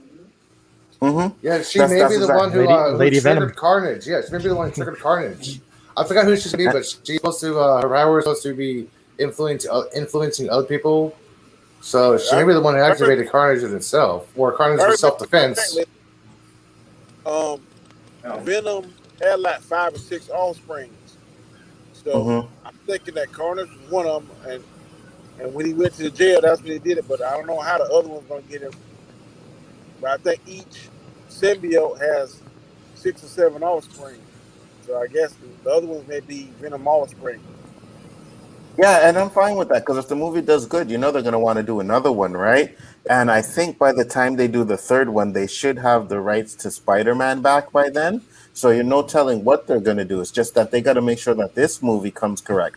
Yeah, she may be the one who Lady Venom. triggered Carnage. Yeah, she may be the one who triggered Carnage. I forgot who she's gonna be, but she's supposed to. Her power is supposed to be influencing other people. So she may be the one who activated Carnage in itself, or Carnage for self-defense. Venom had like 5 or 6 offsprings. So I'm thinking that Carnage was one of them, and when he went to the jail, that's when he did it. But I don't know how the other one's gonna get him. But I think each symbiote has 6 or 7 offspring. So I guess the other ones may be Venom offspring. Yeah, and I'm fine with that because if the movie does good, you know they're going to want to do another one, right? And I think by the time they do the third one, they should have the rights to Spider-Man back by then. So you're no telling what they're going to do. It's just that they got to make sure that this movie comes correct.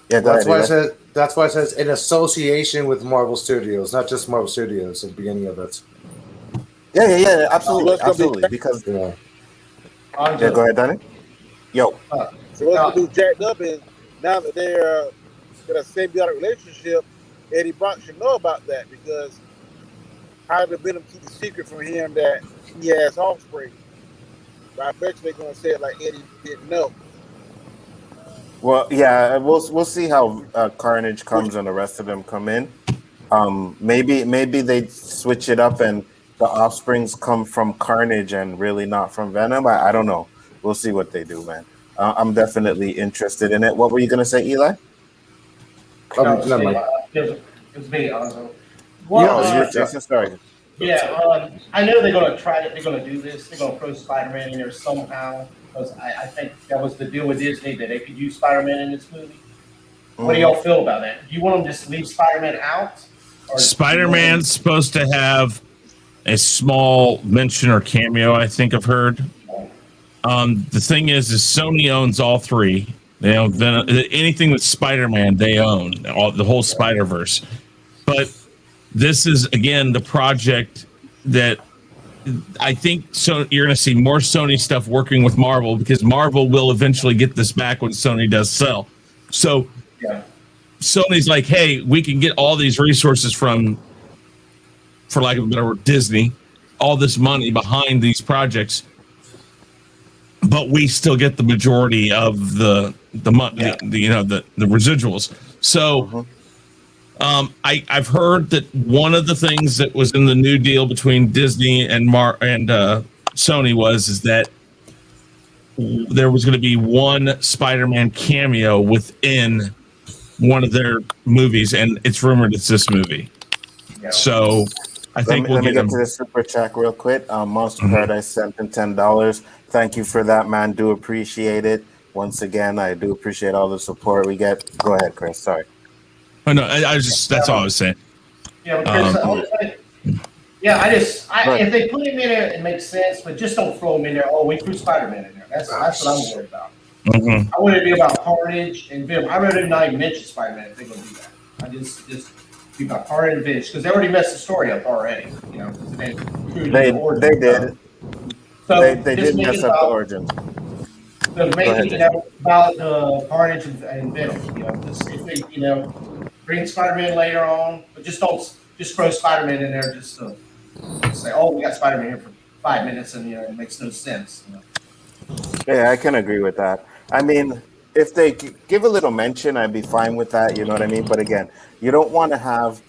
Yeah, that's why it says in association with Marvel Studios, not just Marvel Studios at the beginning of it. Yeah, absolutely. Because go ahead, Danny. Yo. So what's going to be jacked up is now that they're in a symbiotic relationship, Eddie Brock should know about that because how did Venom keep the secret from him that he has offspring? But I bet you they're going to say it like Eddie didn't know. Well, yeah, we'll see how Carnage comes and the rest of them come in. Maybe they switch it up and the offsprings come from Carnage and really not from Venom. I don't know. We'll see what they do, man. I'm definitely interested in it. What were you going to say, Eli? It was me, Alonzo. Jason, sorry. Yeah, I know they're going to try it. They're going to do this. They're going to throw Spider-Man in there somehow. Because I think that was the deal with Disney, that they could use Spider-Man in this movie. What do y'all feel about that? Do you want them to just leave Spider-Man out? Spider-Man's supposed to have a small mention or cameo, I think I've heard. The thing is Sony owns all three. They own Venom, anything with Spider-Man, they own the whole Spider-Verse. But this is, again, the project that I think you're going to see more Sony stuff working with Marvel because Marvel will eventually get this back when Sony does sell. So Sony's like, hey, we can get all these resources from, for lack of a better word, Disney, all this money behind these projects, but we still get the majority of the residuals. So I've heard that one of the things that was in the new deal between Disney and Sony is that there was going to be one Spider-Man cameo within one of their movies, and it's rumored it's this movie. So I think let me get to the super chat real quick. Monster Paradise sent in $10. Thank you for that, man. Do appreciate it. Once again, I do appreciate all the support we get. Go ahead, Chris. Sorry. Oh, no, I was just, that's all I was saying. Yeah, but Chris, if they put him in there, it makes sense, but just don't throw him in there. Oh, we threw Spider-Man in there. That's what I'm worried about. I want it to be about Carnage and Venom. I'd rather not even mention Spider-Man if they're going to do that. I just be about Carnage and Venom because they already messed the story up already. You know, they did. So they did mess up the origin. So make it about Carnage and Venom. You know, if they bring Spider-Man later on, but just don't throw Spider-Man in there just to say, oh, we got Spider-Man here for 5 minutes, and it makes no sense. Yeah, I can agree with that. I mean, if they give a little mention, I'd be fine with that. You know what I mean? But again, you don't want to have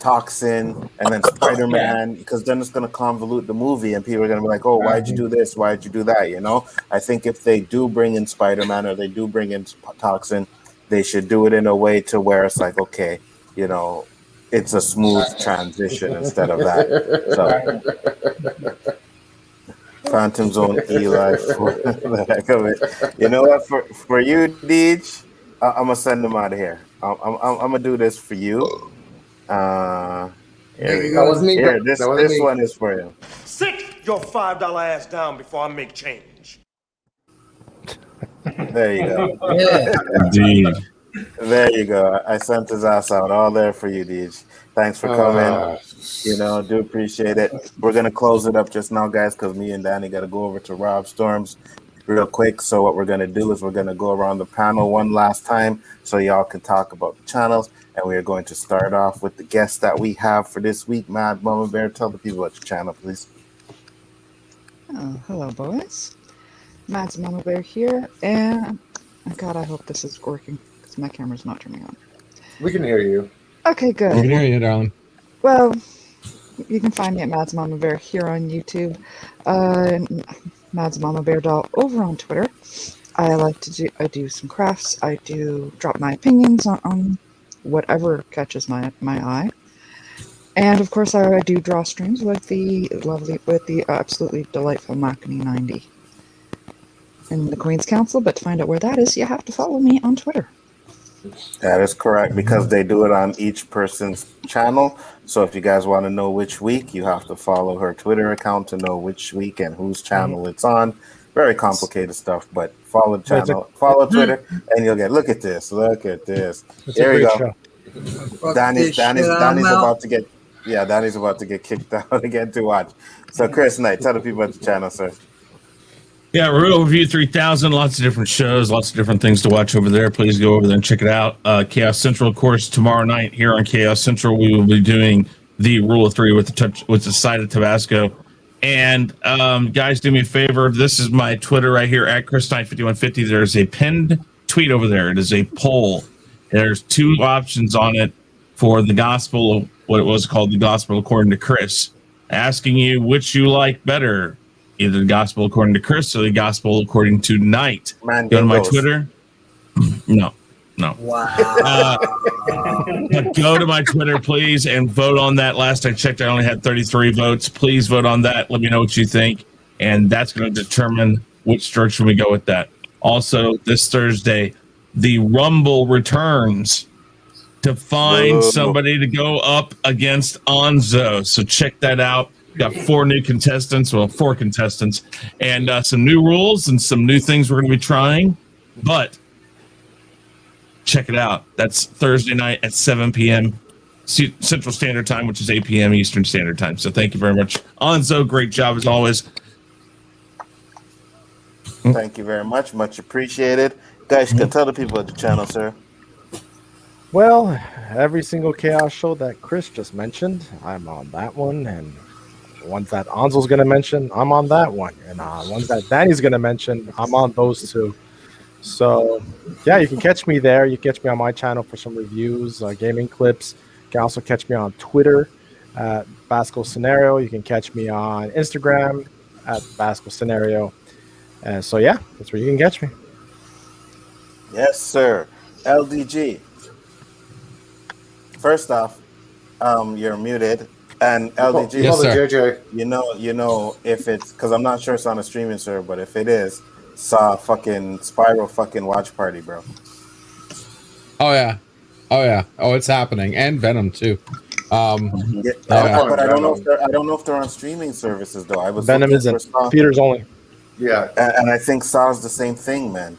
Toxin and then Spider-Man because then it's going to convolute the movie and people are going to be like, oh, why'd you do this? Why'd you do that? You know, I think if they do bring in Spider-Man or they do bring in Toxin, they should do it in a way to where it's like, okay, it's a smooth transition instead of that. So Phantom Zone Eli for the heck of it. You know what? For you, Deej, I'm gonna send them out of here. I'm gonna do this for you. Here you go. This one is for you. Sit your $5 ass down before I make change. There you go. Yeah. Indeed. There you go. I sent his ass out all there for you, Deej. Thanks for coming. Do appreciate it. We're gonna close it up just now, guys, because me and Danny got to go over to Rob Storm's real quick. So what we're going to do is we're going to go around the panel one last time so y'all can talk about the channels. And we are going to start off with the guests that we have for this week. Mad Mama Bear, tell the people about your channel, please. Oh, hello, boys. Mads Mama Bear here, and oh God, I hope this is working because my camera's not turning on. We can hear you. Okay, good. We can hear you, darling. Well, you can find me at Mads Mama Bear here on YouTube, Mads Mama Bear doll over on Twitter. I do some crafts. I do drop my opinions on whatever catches my eye. And of course, I do draw streams with the absolutely delightful Machiny90 in the Queen's Council. But to find out where that is, you have to follow me on Twitter. That is correct, because they do it on each person's channel. So if you guys want to know which week, you have to follow her Twitter account to know which week and whose channel it's on. Very complicated stuff, but follow the channel, follow Twitter, and you'll get. Look at this. Look at this. There we go. Danny's about to get. Yeah, Danny's about to get kicked out again to watch. So, Chris Knight, tell the people about the channel, sir. Yeah, Real Review 3000, lots of different shows, lots of different things to watch over there. Please go over there and check it out. Chaos Central, of course, tomorrow night here on Chaos Central, we will be doing the Rule of Three with the side of Tabasco. And guys, do me a favor. This is my Twitter right here at Chris95150. There's a pinned tweet over there. It is a poll. There's two options on it for the gospel, what it was called, the gospel according to Chris, asking you which you like better, either the gospel according to Chris or the gospel according to Knight. Go to my Twitter. No. Wow. But go to my Twitter, please, and vote on that. Last I checked, I only had 33 votes. Please vote on that. Let me know what you think. And that's going to determine which direction we go with that. Also, this Thursday, the Rumble returns to find somebody to go up against Onzo. So check that out. We got four contestants, and some new rules and some new things we're going to be trying. But check it out. That's Thursday night at 7 p.m. Central Standard Time, which is 8 p.m. Eastern Standard Time. So thank you very much, Onzo. Great job as always. Thank you very much. Much appreciated. Guys, you can tell the people at the channel, sir. Well, every single Chaos show that Chris just mentioned, I'm on that one, and ones that Anzo's going to mention, I'm on that one, and ones that Danny's going to mention, I'm on those two. So, yeah, you can catch me there. You can catch me on my channel for some reviews, gaming clips. You can also catch me on Twitter at Basco Scenario. You can catch me on Instagram at Basco Scenario. So, yeah, that's where you can catch me. Yes, sir. LDG. First off, you're muted. And LDG, yes, sir. JJ. You know, if it's, because I'm not sure it's on a streaming server, but if it is, saw fucking Spyro fucking watch party, bro. Oh yeah. Oh, it's happening, and Venom too. But I don't know if they're on streaming services though. I was Venom isn't. Theaters only. Yeah, and I think Saw's the same thing, man.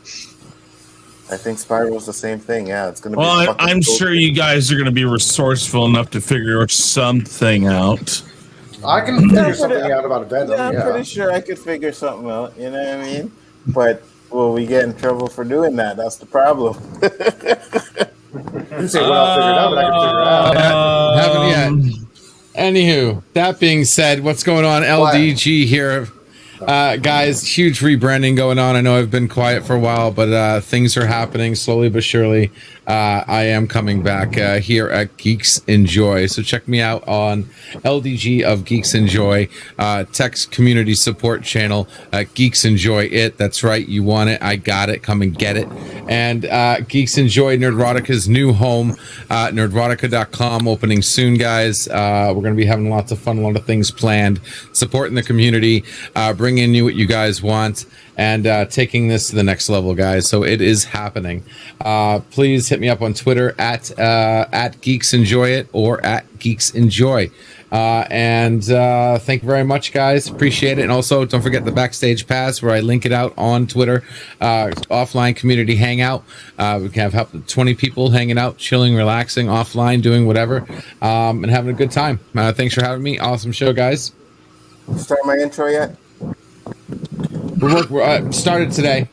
I think Spyro's the same thing. Yeah, it's gonna be. Well, I'm sure you guys are gonna be resourceful enough to figure something out. I can figure something out about Venom. Yeah, I'm pretty sure I could figure something out. You know what I mean? But will we get in trouble for doing that? That's the problem. You say, well, I'll figure it out, but I can figure it out. Haven't yet. Anywho, that being said, what's going on? LDG here. Guys, huge rebranding going on. I know I've been quiet for a while, but things are happening slowly but surely. I am coming back here at Geeks Enjoy. So check me out on LDG of Geeks Enjoy, text community support channel, Geeks Enjoy it. That's right. You want it. I got it. Come and get it. And Geeks Enjoy Nerdrotica's new home, nerdrotica.com, opening soon, guys. We're going to be having lots of fun, a lot of things planned, supporting the community, bringing you what you guys want, and taking this to the next level, guys. So it is happening. Please hit me up on Twitter at Geeks Enjoy It or at Geeks Enjoy. And thank you very much, guys. Appreciate it. And also, don't forget the Backstage Pass, where I link it out on Twitter. Offline community hangout. We can have up to 20 people hanging out, chilling, relaxing, offline, doing whatever, and having a good time. Thanks for having me. Awesome show, guys. Start my intro yet? We're started today.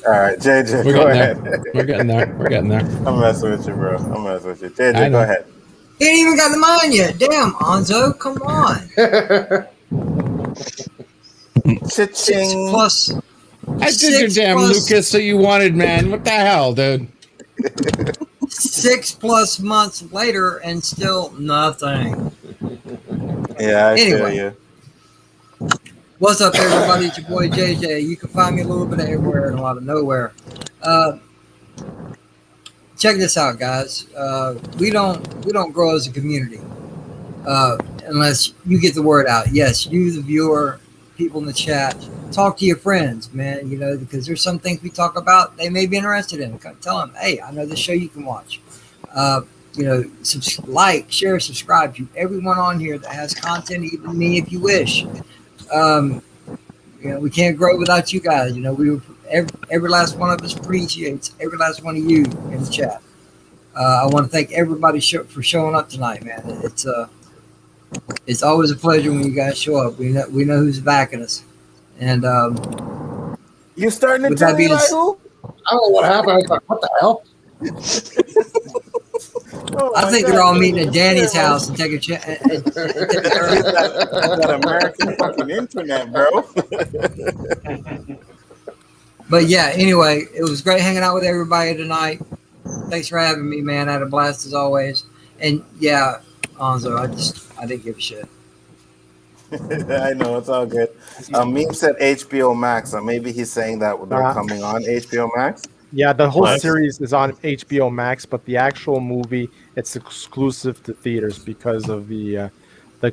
All right, JJ, We're go getting ahead. there. We're getting there. We're getting there. I'm messing with you, bro. I'm messing with you. I JJ, know. go ahead. He ain't even got the mine yet. Damn, Anzo, come on. Six Cha-ching. plus. I did your damn Lucas so you wanted, man. What the hell, dude? 6+ months later and still nothing. Yeah, I feel Anyway. you. What's up, everybody? It's your boy JJ. You can find me a little bit of everywhere and a lot of nowhere. Check this out, guys. We don't grow as a community unless you get the word out. Yes, you, the viewer, people in the chat, talk to your friends, man. You know, because there's some things we talk about they may be interested in. Tell them, hey, I know this show you can watch. You know, like, share, subscribe to everyone on here that has content, even me if you wish. You know, we can't grow without you guys. You know, every last one of us appreciates every last one of you in the chat. I want to thank everybody for showing up tonight, man. It's always a pleasure when you guys show up. We know who's backing us, and you starting to with tell that me being like who? I don't know what happened. I was like, what the hell? Oh I my think God, they're all JJ, meeting at I'm Danny's serious. house and take a chat. That American fucking internet, bro. But yeah, anyway, it was great hanging out with everybody tonight. Thanks for having me, man. I had a blast as always. And yeah, Anzo, I didn't give a shit. I know, it's all good. Meme said HBO Max. So maybe he's saying that they're coming on HBO Max. Yeah, the whole What? series is on HBO Max, but the actual movie, it's exclusive to theaters because of the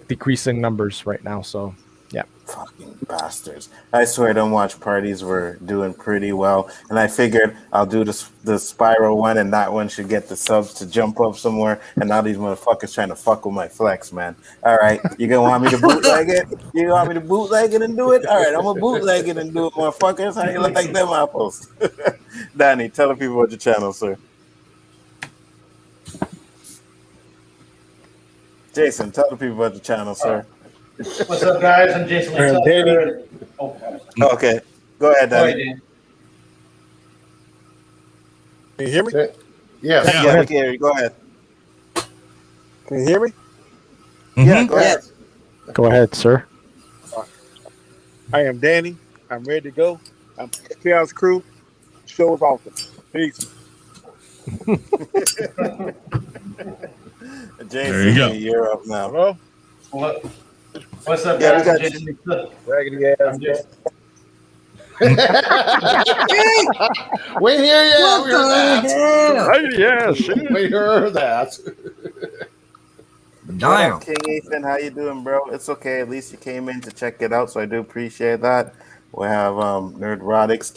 decreasing numbers right now. So yeah. Fucking bastards. I swear them watch parties were doing pretty well. And I figured I'll do the Spiral one, and that one should get the subs to jump up somewhere. And now these motherfuckers trying to fuck with my flex, man. All right, you gonna want me to bootleg it? You want me to bootleg it and do it? All right, I'm gonna bootleg it and do it, motherfuckers. How you look like them apples? Danny, tell the people about your channel, sir. Jason, tell the people about your channel, sir. What's up, guys? I'm Jason Lee Tucker. Okay, go ahead, Danny. Can you hear me? Yes. Yeah, we can hear you. Go ahead. Can you hear me? Yeah, go ahead. Go ahead, sir. I am Danny. I'm ready to go. I'm Chaos Crew. Show is awesome. Peace. Jason, you're up now. Hello? What's up, Yeah, guys? we got Jason Lee Tucker. Raggedy ass. I'm Jason. We hear you. What We heard the that. hell? Yes. We heard that. Damn. King Ethan, how you doing, bro? It's okay. At least you came in to check it out, so I do appreciate that. We have Nerdrotics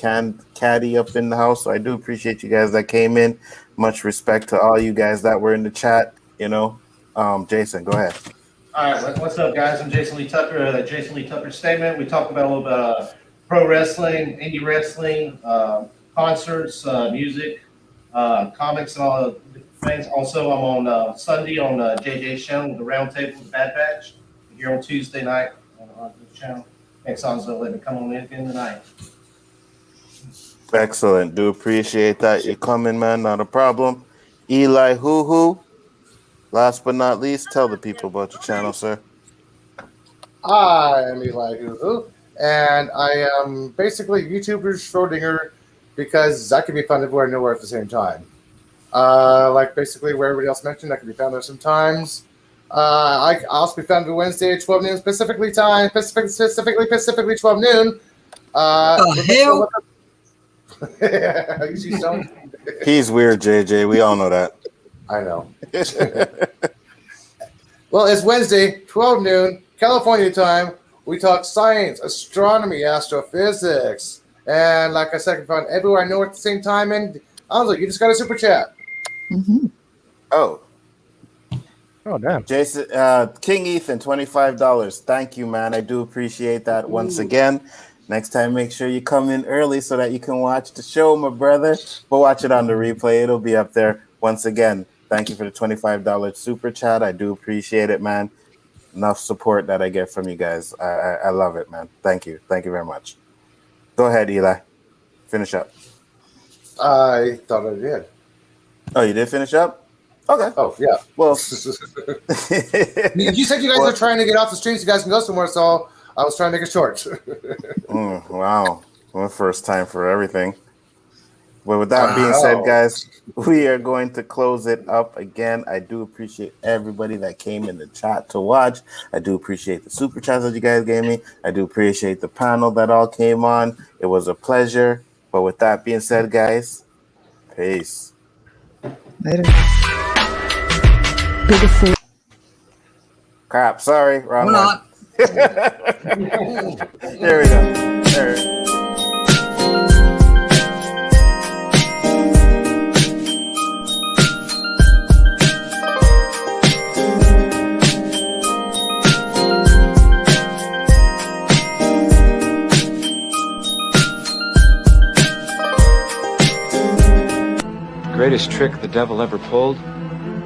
Caddy up in the house, so I do appreciate you guys that came in. Much respect to all you guys that were in the chat. You know, Jason, go ahead. All right, what's up, guys? I'm Jason Lee Tucker. Jason Lee Tucker Statement. We talk about a little bit of pro wrestling, indie wrestling, concerts, music, comics, and all the things. Also, I'm on Sunday on JJ's channel, the Roundtable, the Bad Batch. Here on Tuesday night on this channel. Thanks, Anzo. Let me come on in tonight. Excellent. Do appreciate that you're coming, man. Not a problem. Elihu-Who. Last but not least, tell the people about your channel, sir. I am Elihu-Who, and I am basically YouTuber Schrodinger because I can be found everywhere and nowhere at the same time. Like basically where everybody else mentioned, I can be found there sometimes. I also be found every Wednesday at 12 noon specifically 12 noon. The hell? You see some? He's weird, JJ. We all know that. I know. Well, it's Wednesday, 12 noon, California time. We talk science, astronomy, astrophysics. And like I said, I can find everywhere I know at the same time. And Anzo, you just got a super chat. Mm-hmm. Oh, damn. Jason, King Ethan, $25. Thank you, man. I do appreciate that once again. Next time, make sure you come in early so that you can watch the show, my brother. But watch it on the replay. It'll be up there. Once again, thank you for the $25 super chat. I do appreciate it, man. enough support that I get from you guys. I love it, man. Thank you very much. Go ahead, Eli. Finish up. I thought I did. Oh, you did finish up? Okay. Oh, yeah. Well, you said you guys are trying to get off the streets. You guys can go somewhere, so I was trying to make it short. Wow. Well, first time for everything. But with that being said, guys, we are going to close it up again. I do appreciate everybody that came in the chat to watch. I do appreciate the super chats that you guys gave me. I do appreciate the panel that all came on. It was a pleasure. But with that being said, guys, peace. Later. Biggaford. Crap, sorry, wrong one. not. There we go. There. The greatest trick the devil ever pulled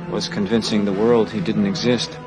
was convincing the world he didn't exist.